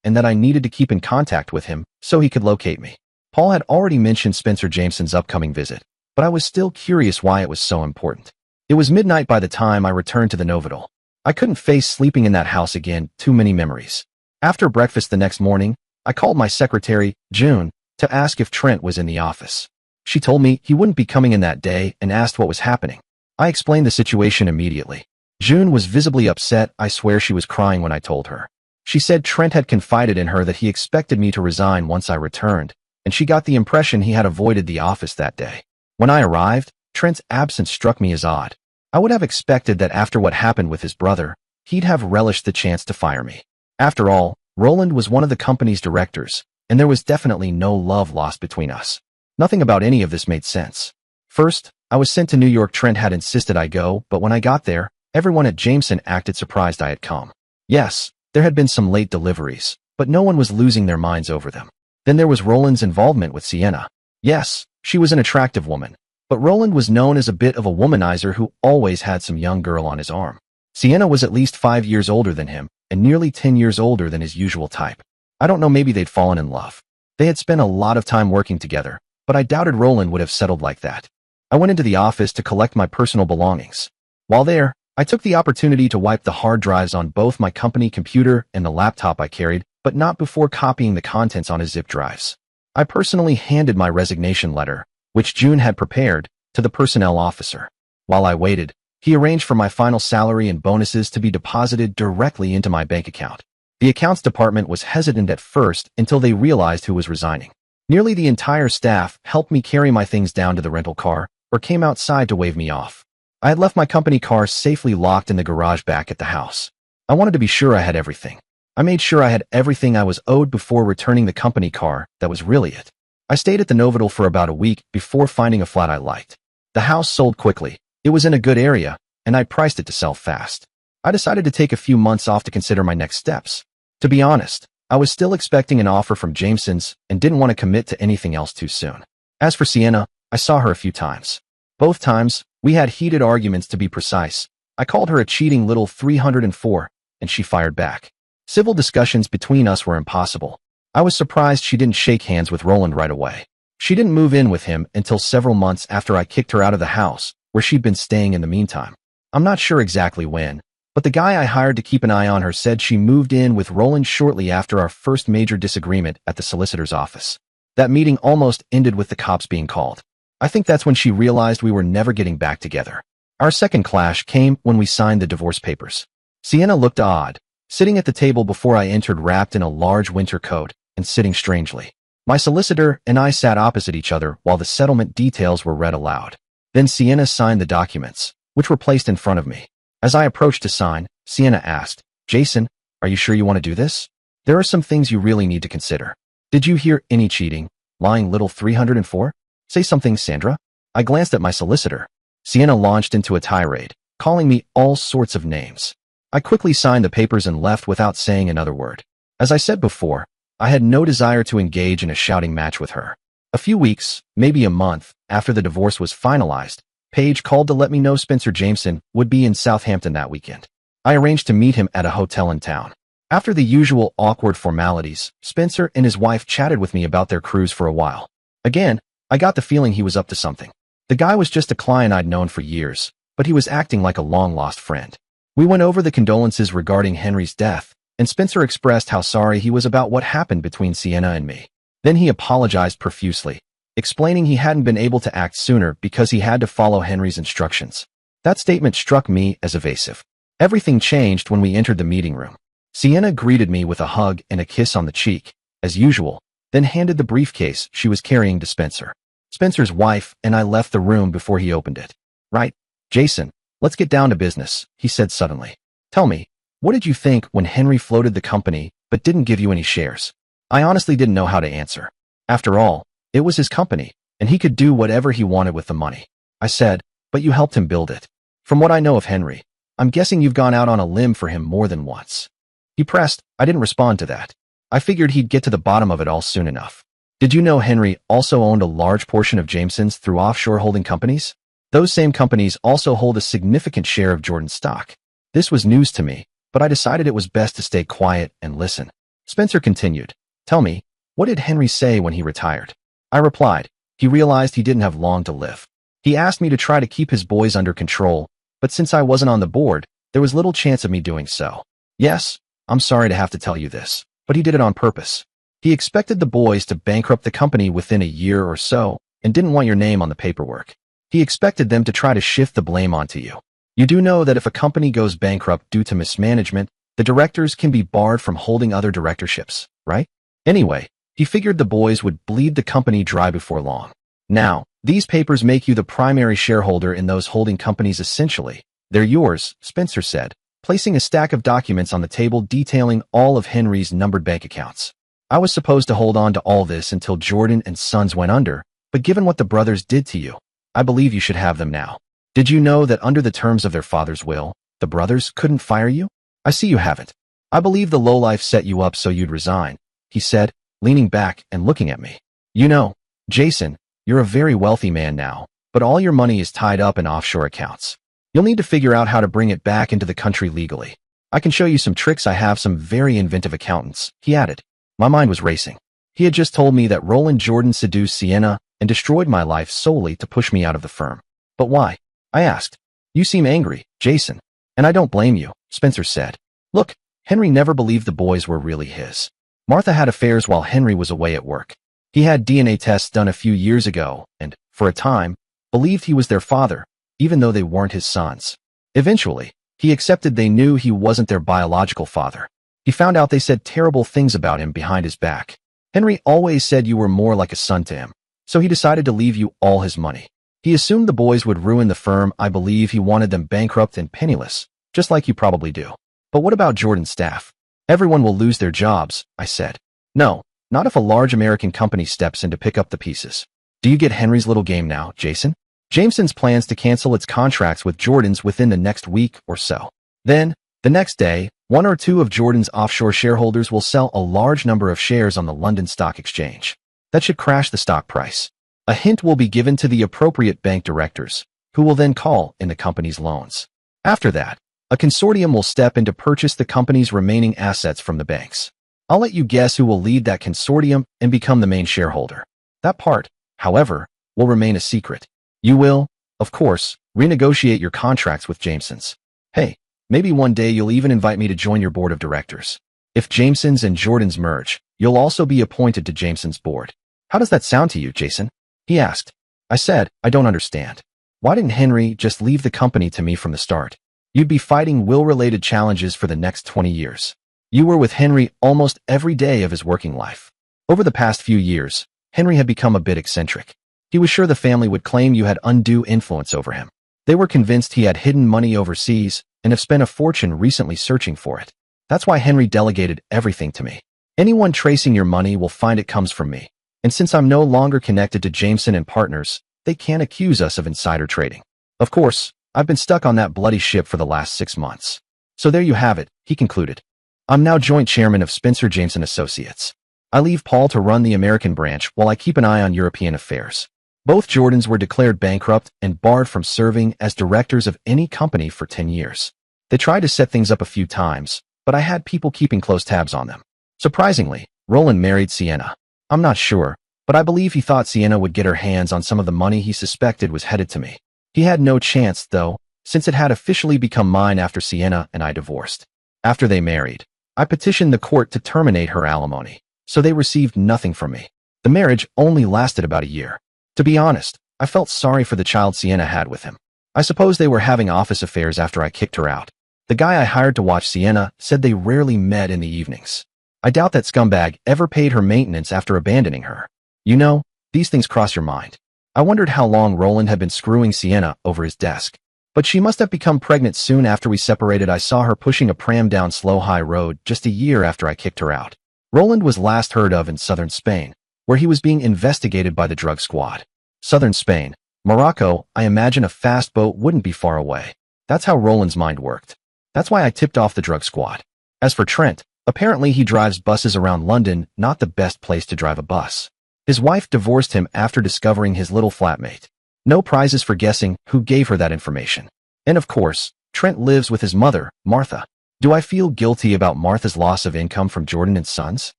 and that I needed to keep in contact with him so he could locate me. Paul had already mentioned Spencer Jameson's upcoming visit, but I was still curious why it was so important. It was midnight by the time I returned to the Novotel. I couldn't face sleeping in that house again, too many memories. After breakfast the next morning, I called my secretary, June, to ask if Trent was in the office. She told me he wouldn't be coming in that day and asked what was happening. I explained the situation immediately. June was visibly upset. I swear she was crying when I told her. She said Trent had confided in her that he expected me to resign once I returned, and she got the impression he had avoided the office that day. When I arrived, Trent's absence struck me as odd. I would have expected that after what happened with his brother, he'd have relished the chance to fire me. After all, Roland was one of the company's directors, and there was definitely no love lost between us. Nothing about any of this made sense. First, I was sent to New York. Trent had insisted I go, but when I got there, everyone at Jameson acted surprised I had come. Yes, there had been some late deliveries, but no one was losing their minds over them. Then there was Roland's involvement with Sienna. Yes, she was an attractive woman, but Roland was known as a bit of a womanizer who always had some young girl on his arm. Sienna was at least 5 years older than him, and nearly 10 years older than his usual type. I don't know, maybe they'd fallen in love. They had spent a lot of time working together, but I doubted Roland would have settled like that. I went into the office to collect my personal belongings. While there, I took the opportunity to wipe the hard drives on both my company computer and the laptop I carried, but not before copying the contents on his zip drives. I personally handed my resignation letter, which June had prepared, to the personnel officer. While I waited, he arranged for my final salary and bonuses to be deposited directly into my bank account. The accounts department was hesitant at first until they realized who was resigning. Nearly the entire staff helped me carry my things down to the rental car or came outside to wave me off. I had left my company car safely locked in the garage back at the house. I wanted to be sure I had everything. I made sure I had everything I was owed before returning the company car. That was really it. I stayed at the Novotel for about a week before finding a flat I liked. The house sold quickly. It was in a good area, and I priced it to sell fast. I decided to take a few months off to consider my next steps. To be honest, I was still expecting an offer from Jameson's and didn't want to commit to anything else too soon. As for Sienna, I saw her a few times. Both times, we had heated arguments to be precise. I called her a cheating little 304, and she fired back. Civil discussions between us were impossible. I was surprised she didn't shake hands with Roland right away. She didn't move in with him until several months after I kicked her out of the house, where she'd been staying in the meantime. I'm not sure exactly when, but the guy I hired to keep an eye on her said she moved in with Roland shortly after our first major disagreement at the solicitor's office. That meeting almost ended with the cops being called. I think that's when she realized we were never getting back together. Our second clash came when we signed the divorce papers. Sienna looked odd, sitting at the table before I entered wrapped in a large winter coat and sitting strangely. My solicitor and I sat opposite each other while the settlement details were read aloud. Then Sienna signed the documents, which were placed in front of me. As I approached to sign, Sienna asked, "Jason, are you sure you want to do this? There are some things you really need to consider. Did you hear any cheating, lying little 304? Say something, Sandra." I glanced at my solicitor. Sienna launched into a tirade, calling me all sorts of names. I quickly signed the papers and left without saying another word. As I said before, I had no desire to engage in a shouting match with her. A few weeks, maybe a month, after the divorce was finalized, Paige called to let me know Spencer Jameson would be in Southampton that weekend. I arranged to meet him at a hotel in town. After the usual awkward formalities, Spencer and his wife chatted with me about their cruise for a while. Again, I got the feeling he was up to something. The guy was just a client I'd known for years, but he was acting like a long-lost friend. We went over the condolences regarding Henry's death, and Spencer expressed how sorry he was about what happened between Sienna and me. Then he apologized profusely, explaining he hadn't been able to act sooner because he had to follow Henry's instructions. That statement struck me as evasive. Everything changed when we entered the meeting room. Sienna greeted me with a hug and a kiss on the cheek, as usual, then handed the briefcase she was carrying to Spencer. Spencer's wife and I left the room before he opened it. "Right, Jason, let's get down to business," he said suddenly. "Tell me, what did you think when Henry floated the company but didn't give you any shares?" I honestly didn't know how to answer. After all, it was his company, and he could do whatever he wanted with the money. I said, "But you helped him build it. From what I know of Henry, I'm guessing you've gone out on a limb for him more than once." He pressed. I didn't respond to that. I figured he'd get to the bottom of it all soon enough. "Did you know Henry also owned a large portion of Jameson's through offshore holding companies? Those same companies also hold a significant share of Jordan's stock." This was news to me, but I decided it was best to stay quiet and listen. Spencer continued, "Tell me, what did Henry say when he retired?" I replied, "He realized he didn't have long to live. He asked me to try to keep his boys under control, but since I wasn't on the board, there was little chance of me doing so. Yes, I'm sorry to have to tell you this, but he did it on purpose. He expected the boys to bankrupt the company within a year or so and didn't want your name on the paperwork. He expected them to try to shift the blame onto you. You do know that if a company goes bankrupt due to mismanagement, the directors can be barred from holding other directorships, right? Anyway, he figured the boys would bleed the company dry before long. Now, these papers make you the primary shareholder in those holding companies essentially. They're yours," Spencer said, placing a stack of documents on the table detailing all of Henry's numbered bank accounts. "I was supposed to hold on to all this until Jordan and Sons went under, but given what the brothers did to you, I believe you should have them now. Did you know that under the terms of their father's will, the brothers couldn't fire you? I see you haven't. I believe the lowlife set you up so you'd resign," he said, leaning back and looking at me. "You know, Jason, you're a very wealthy man now, but all your money is tied up in offshore accounts. You'll need to figure out how to bring it back into the country legally. I can show you some tricks. I have some very inventive accountants," he added. My mind was racing. He had just told me that Roland Jordan seduced Sienna and destroyed my life solely to push me out of the firm. "But why?" I asked. "You seem angry, Jason. And I don't blame you," Spencer said. "Look, Henry never believed the boys were really his. Martha had affairs while Henry was away at work. He had DNA tests done a few years ago and, for a time, believed he was their father, even though they weren't his sons. Eventually, he accepted they knew he wasn't their biological father. He found out they said terrible things about him behind his back. Henry always said you were more like a son to him, so he decided to leave you all his money. He assumed the boys would ruin the firm. I believe he wanted them bankrupt and penniless, just like you probably do. But what about Jordan's staff? Everyone will lose their jobs, I said. No, not if a large American company steps in to pick up the pieces. Do you get Henry's little game now, Jason? Jameson's plans to cancel its contracts with Jordan's within the next week or so. Then, the next day, one or two of Jordan's offshore shareholders will sell a large number of shares on the London Stock Exchange. That should crash the stock price. A hint will be given to the appropriate bank directors, who will then call in the company's loans. After that, a consortium will step in to purchase the company's remaining assets from the banks. I'll let you guess who will lead that consortium and become the main shareholder. That part, however, will remain a secret. You will, of course, renegotiate your contracts with Jameson's. Hey, maybe one day you'll even invite me to join your board of directors. If Jameson's and Jordan's merge, you'll also be appointed to Jameson's board. How does that sound to you, Jason? He asked. I said, I don't understand. Why didn't Henry just leave the company to me from the start? You'd be fighting will-related challenges for the next 20 years. You were with Henry almost every day of his working life. Over the past few years, Henry had become a bit eccentric. He was sure the family would claim you had undue influence over him. They were convinced he had hidden money overseas and have spent a fortune recently searching for it. That's why Henry delegated everything to me. Anyone tracing your money will find it comes from me. And since I'm no longer connected to Jameson and Partners, they can't accuse us of insider trading. Of course, I've been stuck on that bloody ship for the last 6 months. So there you have it, he concluded. I'm now joint chairman of Spencer Jameson Associates. I leave Paul to run the American branch while I keep an eye on European affairs. Both Jordans were declared bankrupt and barred from serving as directors of any company for 10 years. They tried to set things up a few times, but I had people keeping close tabs on them. Surprisingly, Roland married Sienna. I'm not sure, but I believe he thought Sienna would get her hands on some of the money he suspected was headed to me. He had no chance, though, since it had officially become mine after Sienna and I divorced. After they married, I petitioned the court to terminate her alimony, so they received nothing from me. The marriage only lasted about a year. To be honest, I felt sorry for the child Sienna had with him. I suppose they were having office affairs after I kicked her out. The guy I hired to watch Sienna said they rarely met in the evenings. I doubt that scumbag ever paid her maintenance after abandoning her. You know, these things cross your mind. I wondered how long Roland had been screwing Sienna over his desk. But she must have become pregnant soon after we separated. I saw her pushing a pram down Slow High Road just a year after I kicked her out. Roland was last heard of in southern Spain, where he was being investigated by the drug squad. Southern Spain, Morocco, I imagine a fast boat wouldn't be far away. That's how Roland's mind worked. That's why I tipped off the drug squad. As for Trent, apparently he drives buses around London, not the best place to drive a bus. His wife divorced him after discovering his little flatmate. No prizes for guessing who gave her that information. And of course, Trent lives with his mother, Martha. Do I feel guilty about Martha's loss of income from Jordan and Sons?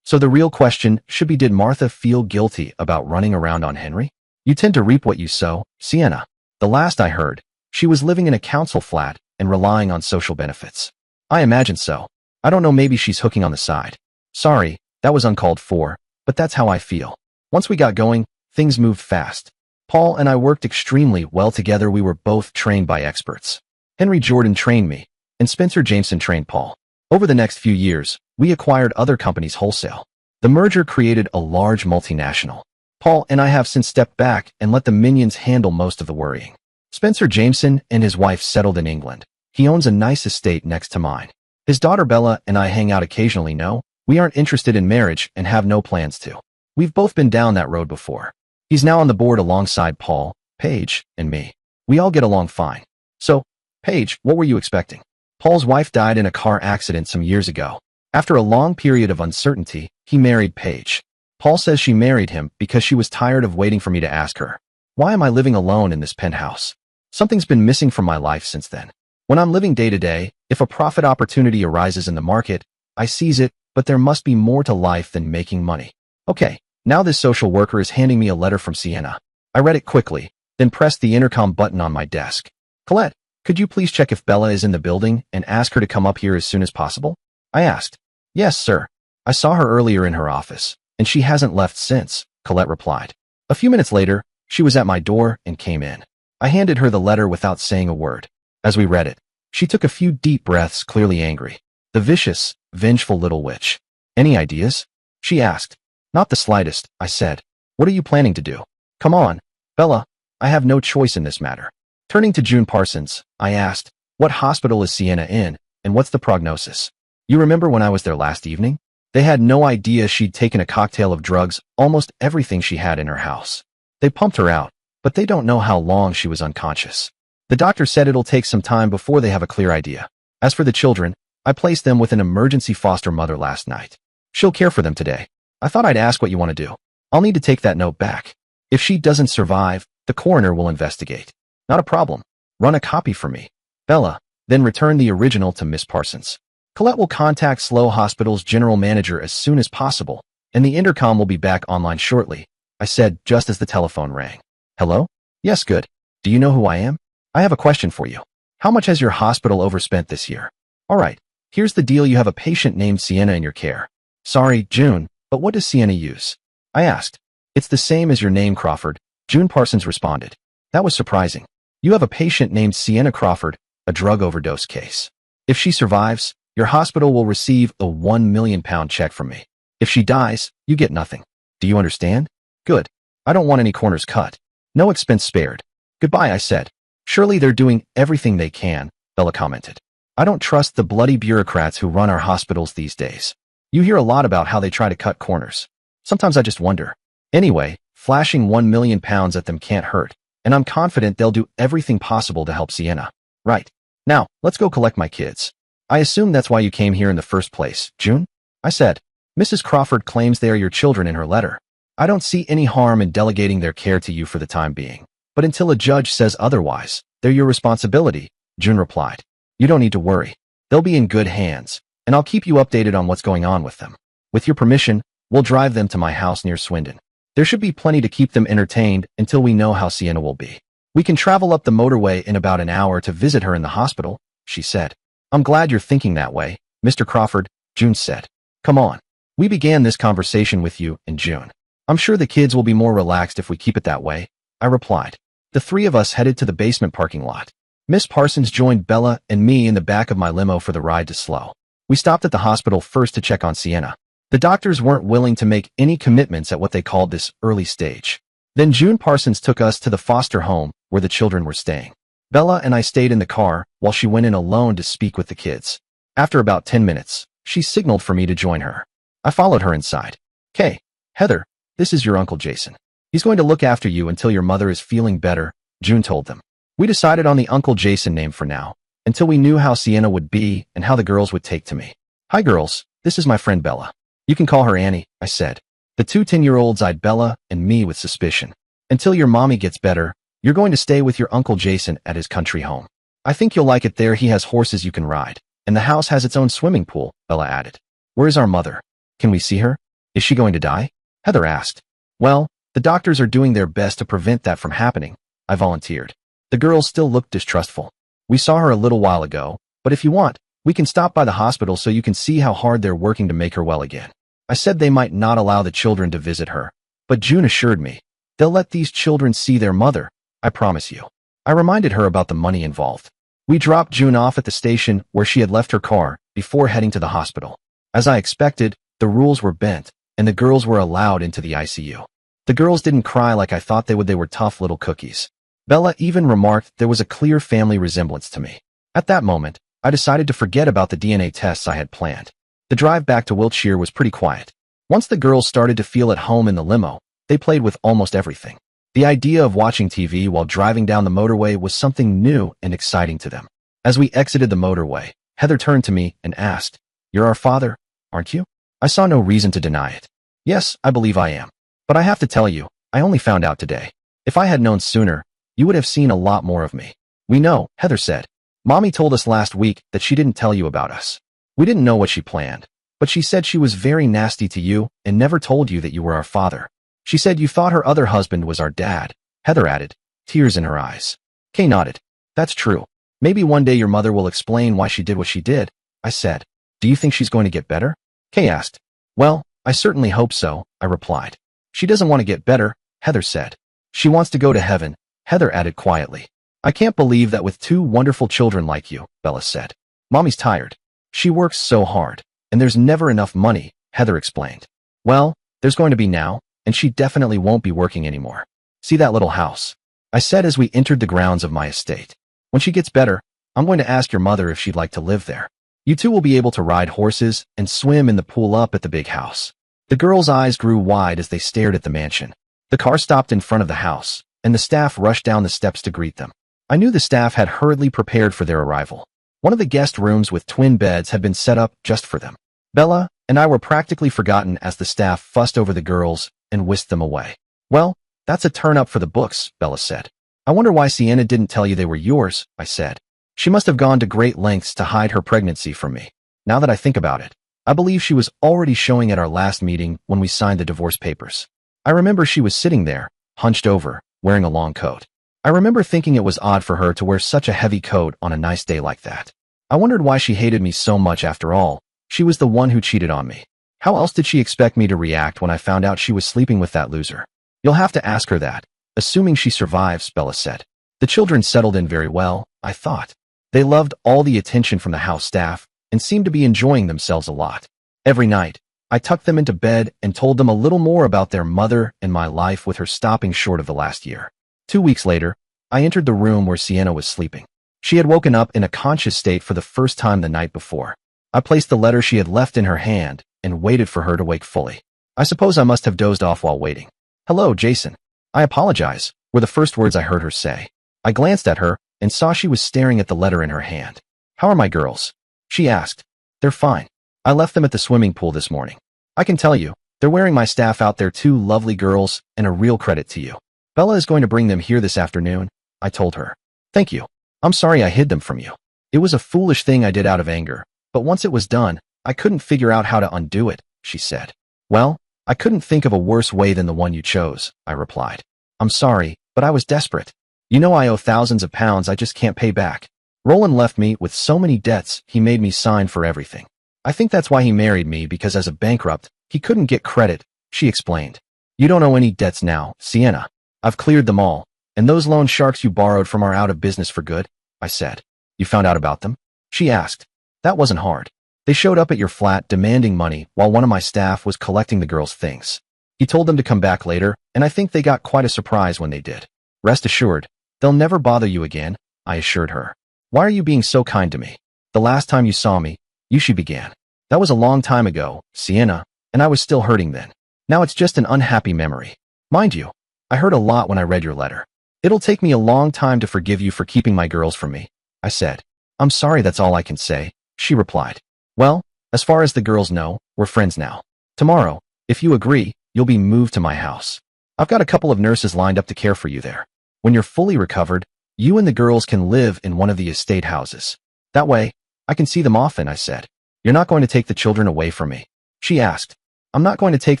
So the real question should be, did Martha feel guilty about running around on Henry? You tend to reap what you sow, Sienna. The last I heard, she was living in a council flat and relying on social benefits. I imagine so. I don't know, maybe she's hooking on the side. Sorry, that was uncalled for, but that's how I feel. Once we got going, things moved fast. Paul and I worked extremely well together. We were both trained by experts. Henry Jordan trained me, and Spencer Jameson trained Paul. Over the next few years, we acquired other companies wholesale. The merger created a large multinational. Paul and I have since stepped back and let the minions handle most of the worrying. Spencer Jameson and his wife settled in England. He owns a nice estate next to mine. His daughter Bella and I hang out occasionally. No, we aren't interested in marriage and have no plans to. We've both been down that road before. He's now on the board alongside Paul, Paige, and me. We all get along fine. So, Paige, what were you expecting? Paul's wife died in a car accident some years ago. After a long period of uncertainty, he married Paige. Paul says she married him because she was tired of waiting for me to ask her, why am I living alone in this penthouse? Something's been missing from my life since then. When I'm living day to day, if a profit opportunity arises in the market, I seize it, but there must be more to life than making money. Okay, now this social worker is handing me a letter from Sienna. I read it quickly, then pressed the intercom button on my desk. Colette, could you please check if Bella is in the building and ask her to come up here as soon as possible? I asked. Yes, sir. I saw her earlier in her office, and she hasn't left since, Colette replied. A few minutes later, she was at my door and came in. I handed her the letter without saying a word. As we read it, she took a few deep breaths, clearly angry. The vicious, vengeful little witch. Any ideas? She asked. Not the slightest, I said. What are you planning to do? Come on, Bella. I have no choice in this matter. Turning to June Parsons, I asked, what hospital is Sienna in, and what's the prognosis? You remember when I was there last evening? They had no idea she'd taken a cocktail of drugs, almost everything she had in her house. They pumped her out, but they don't know how long she was unconscious. The doctor said it'll take some time before they have a clear idea. As for the children, I placed them with an emergency foster mother last night. She'll care for them today. I thought I'd ask what you want to do. I'll need to take that note back. If she doesn't survive, the coroner will investigate. Not a problem. Run a copy for me, Bella, then return the original to Miss Parsons. Colette will contact SLO Hospital's general manager as soon as possible, and the intercom will be back online shortly, I said just as the telephone rang. Hello? Yes, good. Do you know who I am? I have a question for you. How much has your hospital overspent this year? All right, here's the deal. You have a patient named Sienna in your care. Sorry, June, but what does Sienna use? I asked. It's the same as your name, Crawford, June Parsons responded. That was surprising. You have a patient named Sienna Crawford, a drug overdose case. If she survives, your hospital will receive a £1 million check from me. If she dies, you get nothing. Do you understand? Good. I don't want any corners cut. No expense spared. Goodbye, I said. Surely they're doing everything they can, Bella commented. I don't trust the bloody bureaucrats who run our hospitals these days. You hear a lot about how they try to cut corners. Sometimes I just wonder. Anyway, flashing £1 million at them can't hurt, and I'm confident they'll do everything possible to help Sienna. Right. Now, let's go collect my kids. I assume that's why you came here in the first place, June? I said. Mrs. Crawford claims they are your children in her letter. I don't see any harm in delegating their care to you for the time being. But until a judge says otherwise, they're your responsibility, June replied. You don't need to worry. They'll be in good hands, and I'll keep you updated on what's going on with them. With your permission, we'll drive them to my house near Swindon. There should be plenty to keep them entertained until we know how Sienna will be. We can travel up the motorway in about an hour to visit her in the hospital, she said. I'm glad you're thinking that way, Mr. Crawford, June said. Come on. We began this conversation with you in June. I'm sure the kids will be more relaxed if we keep it that way, I replied. The three of us headed to the basement parking lot. Miss Parsons joined Bella and me in the back of my limo for the ride to SLO. We stopped at the hospital first to check on Sienna. The doctors weren't willing to make any commitments at what they called this early stage. Then June Parsons took us to the foster home where the children were staying. Bella and I stayed in the car while she went in alone to speak with the kids. After about 10 minutes, she signaled for me to join her. I followed her inside. "Okay, Heather, this is your Uncle Jason. He's going to look after you until your mother is feeling better," June told them. We decided on the Uncle Jason name for now, until we knew how Sienna would be and how the girls would take to me. "Hi girls, this is my friend Bella. You can call her Annie," I said. The two 10-year-olds eyed Bella and me with suspicion. "Until your mommy gets better, you're going to stay with your Uncle Jason at his country home. I think you'll like it there. He has horses you can ride, and the house has its own swimming pool," Bella added. "Where is our mother? Can we see her? Is she going to die?" Heather asked. "Well, the doctors are doing their best to prevent that from happening," I volunteered. The girls still looked distrustful. "We saw her a little while ago, but if you want, we can stop by the hospital so you can see how hard they're working to make her well again." I said they might not allow the children to visit her, but June assured me, "They'll let these children see their mother, I promise you." I reminded her about the money involved. We dropped June off at the station where she had left her car before heading to the hospital. As I expected, the rules were bent, and the girls were allowed into the ICU. The girls didn't cry like I thought they would. They were tough little cookies. Bella even remarked there was a clear family resemblance to me. At that moment, I decided to forget about the DNA tests I had planned. The drive back to Wiltshire was pretty quiet. Once the girls started to feel at home in the limo, they played with almost everything. The idea of watching TV while driving down the motorway was something new and exciting to them. As we exited the motorway, Heather turned to me and asked, "You're our father, aren't you?" I saw no reason to deny it. "Yes, I believe I am. But I have to tell you, I only found out today. If I had known sooner, you would have seen a lot more of me." "We know," Heather said. "Mommy told us last week that she didn't tell you about us. We didn't know what she planned, but she said she was very nasty to you and never told you that you were our father. She said you thought her other husband was our dad," Heather added, tears in her eyes. Kay nodded. "That's true. Maybe one day your mother will explain why she did what she did," I said. "Do you think she's going to get better?" Kay asked. Well, I certainly hope so, I replied. She doesn't want to get better, Heather said. She wants to go to heaven, Heather added quietly. I can't believe that with two wonderful children like you, Bella said. Mommy's tired. She works so hard, and there's never enough money, Heather explained. Well, there's going to be now, and she definitely won't be working anymore. See that little house? I said as we entered the grounds of my estate. When she gets better, I'm going to ask your mother if she'd like to live there. You two will be able to ride horses and swim in the pool up at the big house. The girls' eyes grew wide as they stared at the mansion. The car stopped in front of the house, and the staff rushed down the steps to greet them. I knew the staff had hurriedly prepared for their arrival. One of the guest rooms with twin beds had been set up just for them. Bella and I were practically forgotten as the staff fussed over the girls and whisked them away. Well, that's a turn up for the books, Bella said. I wonder why Sienna didn't tell you they were yours, I said. She must have gone to great lengths to hide her pregnancy from me. Now that I think about it, I believe she was already showing at our last meeting when we signed the divorce papers. I remember she was sitting there, hunched over, wearing a long coat. I remember thinking it was odd for her to wear such a heavy coat on a nice day like that. I wondered why she hated me so much after all. She was the one who cheated on me. How else did she expect me to react when I found out she was sleeping with that loser? You'll have to ask her that, assuming she survives, Bella said. The children settled in very well, I thought. They loved all the attention from the house staff and seemed to be enjoying themselves a lot. Every night, I tucked them into bed and told them a little more about their mother and my life with her stopping short of the last year. 2 weeks later, I entered the room where Sienna was sleeping. She had woken up in a conscious state for the first time the night before. I placed the letter she had left in her hand and waited for her to wake fully. I suppose I must have dozed off while waiting. Hello, Jason. I apologize, were the first words I heard her say. I glanced at her and saw she was staring at the letter in her hand. How are my girls? She asked. They're fine. I left them at the swimming pool this morning. I can tell you, they're wearing my staff out. They're two lovely girls and a real credit to you. Bella is going to bring them here this afternoon, I told her. Thank you. I'm sorry I hid them from you. It was a foolish thing I did out of anger, but once it was done, I couldn't figure out how to undo it, she said. Well, I couldn't think of a worse way than the one you chose, I replied. I'm sorry, but I was desperate. You know I owe thousands of pounds I just can't pay back. Roland left me with so many debts he made me sign for everything. I think that's why he married me, because as a bankrupt, he couldn't get credit, she explained. You don't owe any debts now, Sienna. I've cleared them all, and those loan sharks you borrowed from are out of business for good, I said. You found out about them? She asked. That wasn't hard. They showed up at your flat demanding money while one of my staff was collecting the girls' things. He told them to come back later, and I think they got quite a surprise when they did. Rest assured, they'll never bother you again, I assured her. Why are you being so kind to me? The last time you saw me, she began. That was a long time ago, Sienna, and I was still hurting then. Now it's just an unhappy memory. Mind you, I hurt a lot when I read your letter. It'll take me a long time to forgive you for keeping my girls from me, I said. I'm sorry, that's all I can say, she replied. Well, as far as the girls know, we're friends now. Tomorrow, if you agree, you'll be moved to my house. I've got a couple of nurses lined up to care for you there. When you're fully recovered, you and the girls can live in one of the estate houses. That way, I can see them often, I said. You're not going to take the children away from me? She asked. I'm not going to take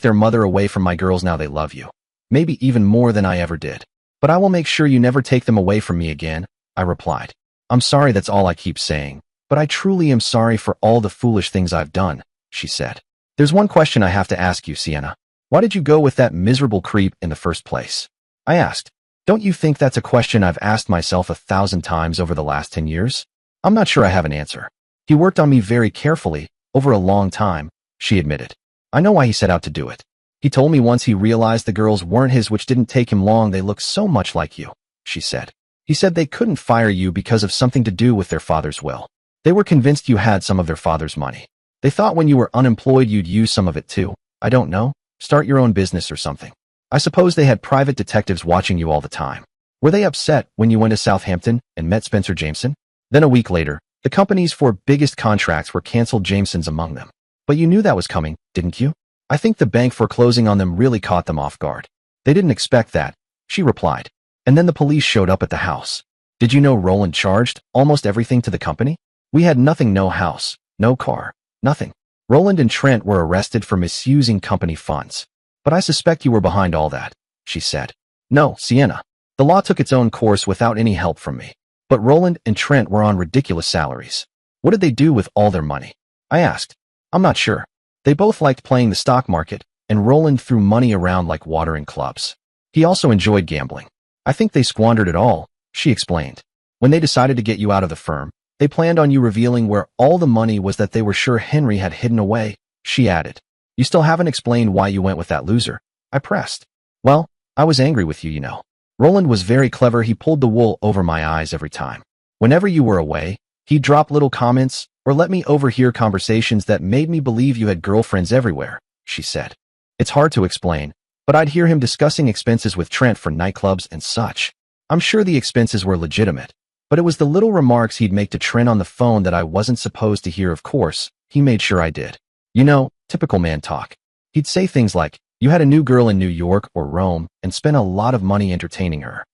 their mother away from my girls now they love you. Maybe even more than I ever did. But I will make sure you never take them away from me again, I replied. I'm sorry, that's all I keep saying, but I truly am sorry for all the foolish things I've done, she said. There's one question I have to ask you, Sienna. Why did you go with that miserable creep in the first place? I asked. Don't you think that's a question I've asked myself 1,000 times over the last 10 years? I'm not sure I have an answer. He worked on me very carefully, over a long time, she admitted. I know why he set out to do it. He told me once he realized the girls weren't his, which didn't take him long. They looked so much like you, she said. He said they couldn't fire you because of something to do with their father's will. They were convinced you had some of their father's money. They thought when you were unemployed you'd use some of it too. I don't know, start your own business or something. I suppose they had private detectives watching you all the time. Were they upset when you went to Southampton and met Spencer Jameson? Then a week later, the company's 4 biggest contracts were canceled, Jameson's among them. But you knew that was coming, didn't you? I think the bank foreclosing on them really caught them off guard. They didn't expect that, she replied. And then the police showed up at the house. Did you know Roland charged almost everything to the company? We had nothing, no house, no car, nothing. Roland and Trent were arrested for misusing company funds. But I suspect you were behind all that, she said. No, Sienna. The law took its own course without any help from me. But Roland and Trent were on ridiculous salaries. What did they do with all their money? I asked. I'm not sure. They both liked playing the stock market, and Roland threw money around like water in clubs. He also enjoyed gambling. I think they squandered it all, she explained. When they decided to get you out of the firm, they planned on you revealing where all the money was that they were sure Henry had hidden away, she added. You still haven't explained why you went with that loser, I pressed. Well, I was angry with you, you know. Roland was very clever. He pulled the wool over my eyes every time. Whenever you were away, he'd drop little comments or let me overhear conversations that made me believe you had girlfriends everywhere, she said. It's hard to explain, but I'd hear him discussing expenses with Trent for nightclubs and such. I'm sure the expenses were legitimate, but it was the little remarks he'd make to Trent on the phone that I wasn't supposed to hear. Of course, he made sure I did. You know, typical man talk. He'd say things like, you had a new girl in New York or Rome and spent a lot of money entertaining her.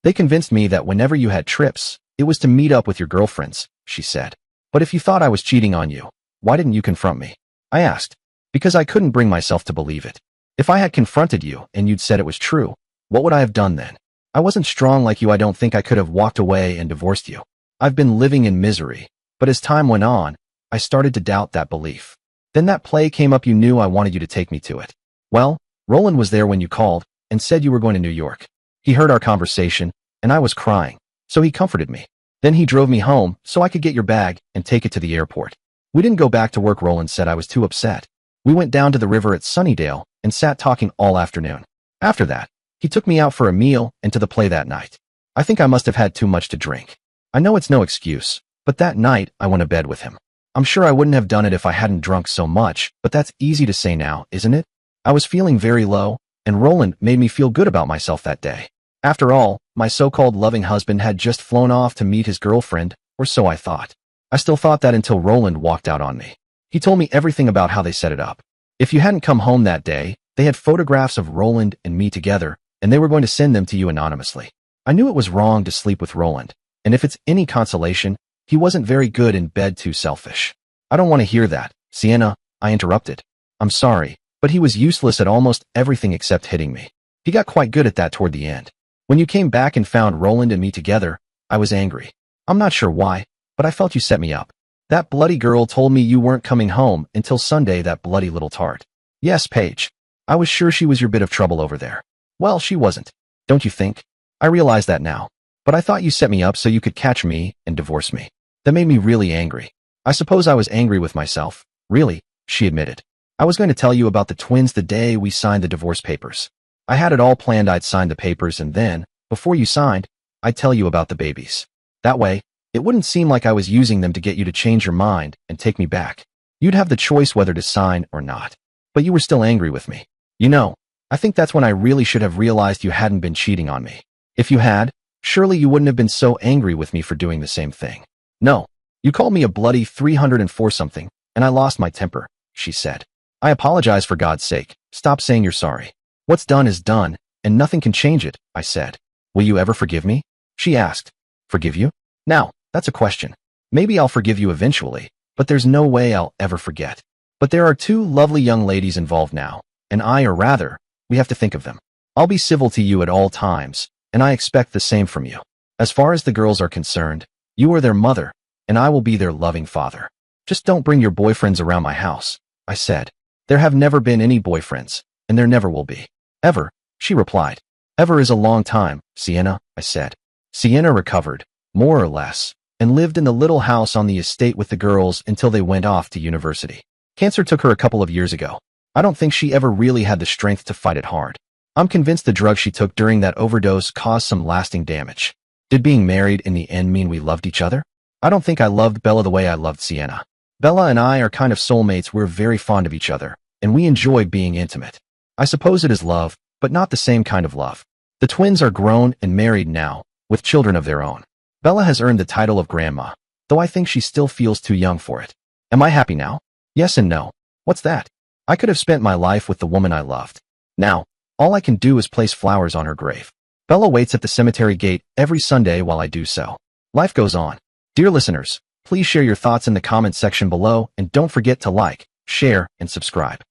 They convinced me that whenever you had trips, it was to meet up with your girlfriends, she said. But if you thought I was cheating on you, why didn't you confront me? I asked. Because I couldn't bring myself to believe it. If I had confronted you and you'd said it was true, what would I have done then? I wasn't strong like you. I don't think I could have walked away and divorced you. I've been living in misery, but as time went on, I started to doubt that belief. Then that play came up. You knew I wanted you to take me to it. Well, Roland was there when you called and said you were going to New York. He heard our conversation, and I was crying, so he comforted me. Then he drove me home so I could get your bag and take it to the airport. We didn't go back to work. Roland said I was too upset. We went down to the river at Sunnydale and sat talking all afternoon. After that, he took me out for a meal and to the play that night. I think I must have had too much to drink. I know it's no excuse, but that night I went to bed with him. I'm sure I wouldn't have done it if I hadn't drunk so much, but that's easy to say now, isn't it? I was feeling very low, and Roland made me feel good about myself that day. After all, my so-called loving husband had just flown off to meet his girlfriend, or so I thought. I still thought that until Roland walked out on me. He told me everything about how they set it up. If you hadn't come home that day, they had photographs of Roland and me together, and they were going to send them to you anonymously. I knew it was wrong to sleep with Roland, and if it's any consolation, he wasn't very good in bed. Too selfish. I don't want to hear that, Sienna, I interrupted. I'm sorry, but he was useless at almost everything except hitting me. He got quite good at that toward the end. When you came back and found Roland and me together, I was angry. I'm not sure why, but I felt you set me up. That bloody girl told me you weren't coming home until Sunday, that bloody little tart. Yes, Paige. I was sure she was your bit of trouble over there. Well, she wasn't. Don't you think? I realize that now. But I thought you set me up so you could catch me and divorce me. That made me really angry. I suppose I was angry with myself. Really, she admitted. I was going to tell you about the twins the day we signed the divorce papers. I had it all planned. I'd sign the papers and then, before you signed, I'd tell you about the babies. That way, it wouldn't seem like I was using them to get you to change your mind and take me back. You'd have the choice whether to sign or not. But you were still angry with me. You know, I think that's when I really should have realized you hadn't been cheating on me. If you had, surely you wouldn't have been so angry with me for doing the same thing. No, you called me a bloody 304 something, and I lost my temper, she said. I apologize. For God's sake, stop saying you're sorry. What's done is done, and nothing can change it, I said. Will you ever forgive me? She asked. Forgive you? Now, that's a question. Maybe I'll forgive you eventually, but there's no way I'll ever forget. But there are two lovely young ladies involved now, and or rather, we have to think of them. I'll be civil to you at all times, and I expect the same from you. As far as the girls are concerned, you are their mother, and I will be their loving father. Just don't bring your boyfriends around my house, I said. There have never been any boyfriends, and there never will be. Ever, she replied. Ever is a long time, Sienna, I said. Sienna recovered, more or less, and lived in the little house on the estate with the girls until they went off to university. Cancer took her a couple of years ago. I don't think she ever really had the strength to fight it hard. I'm convinced the drug she took during that overdose caused some lasting damage. Did being married in the end mean we loved each other? I don't think I loved Bella the way I loved Sienna. Bella and I are kind of soulmates. We're very fond of each other, and we enjoy being intimate. I suppose it is love, but not the same kind of love. The twins are grown and married now, with children of their own. Bella has earned the title of grandma, though I think she still feels too young for it. Am I happy now? Yes and no. What's that? I could have spent my life with the woman I loved. Now, all I can do is place flowers on her grave. Bella waits at the cemetery gate every Sunday while I do so. Life goes on. Dear listeners, please share your thoughts in the comments section below and don't forget to like, share, and subscribe.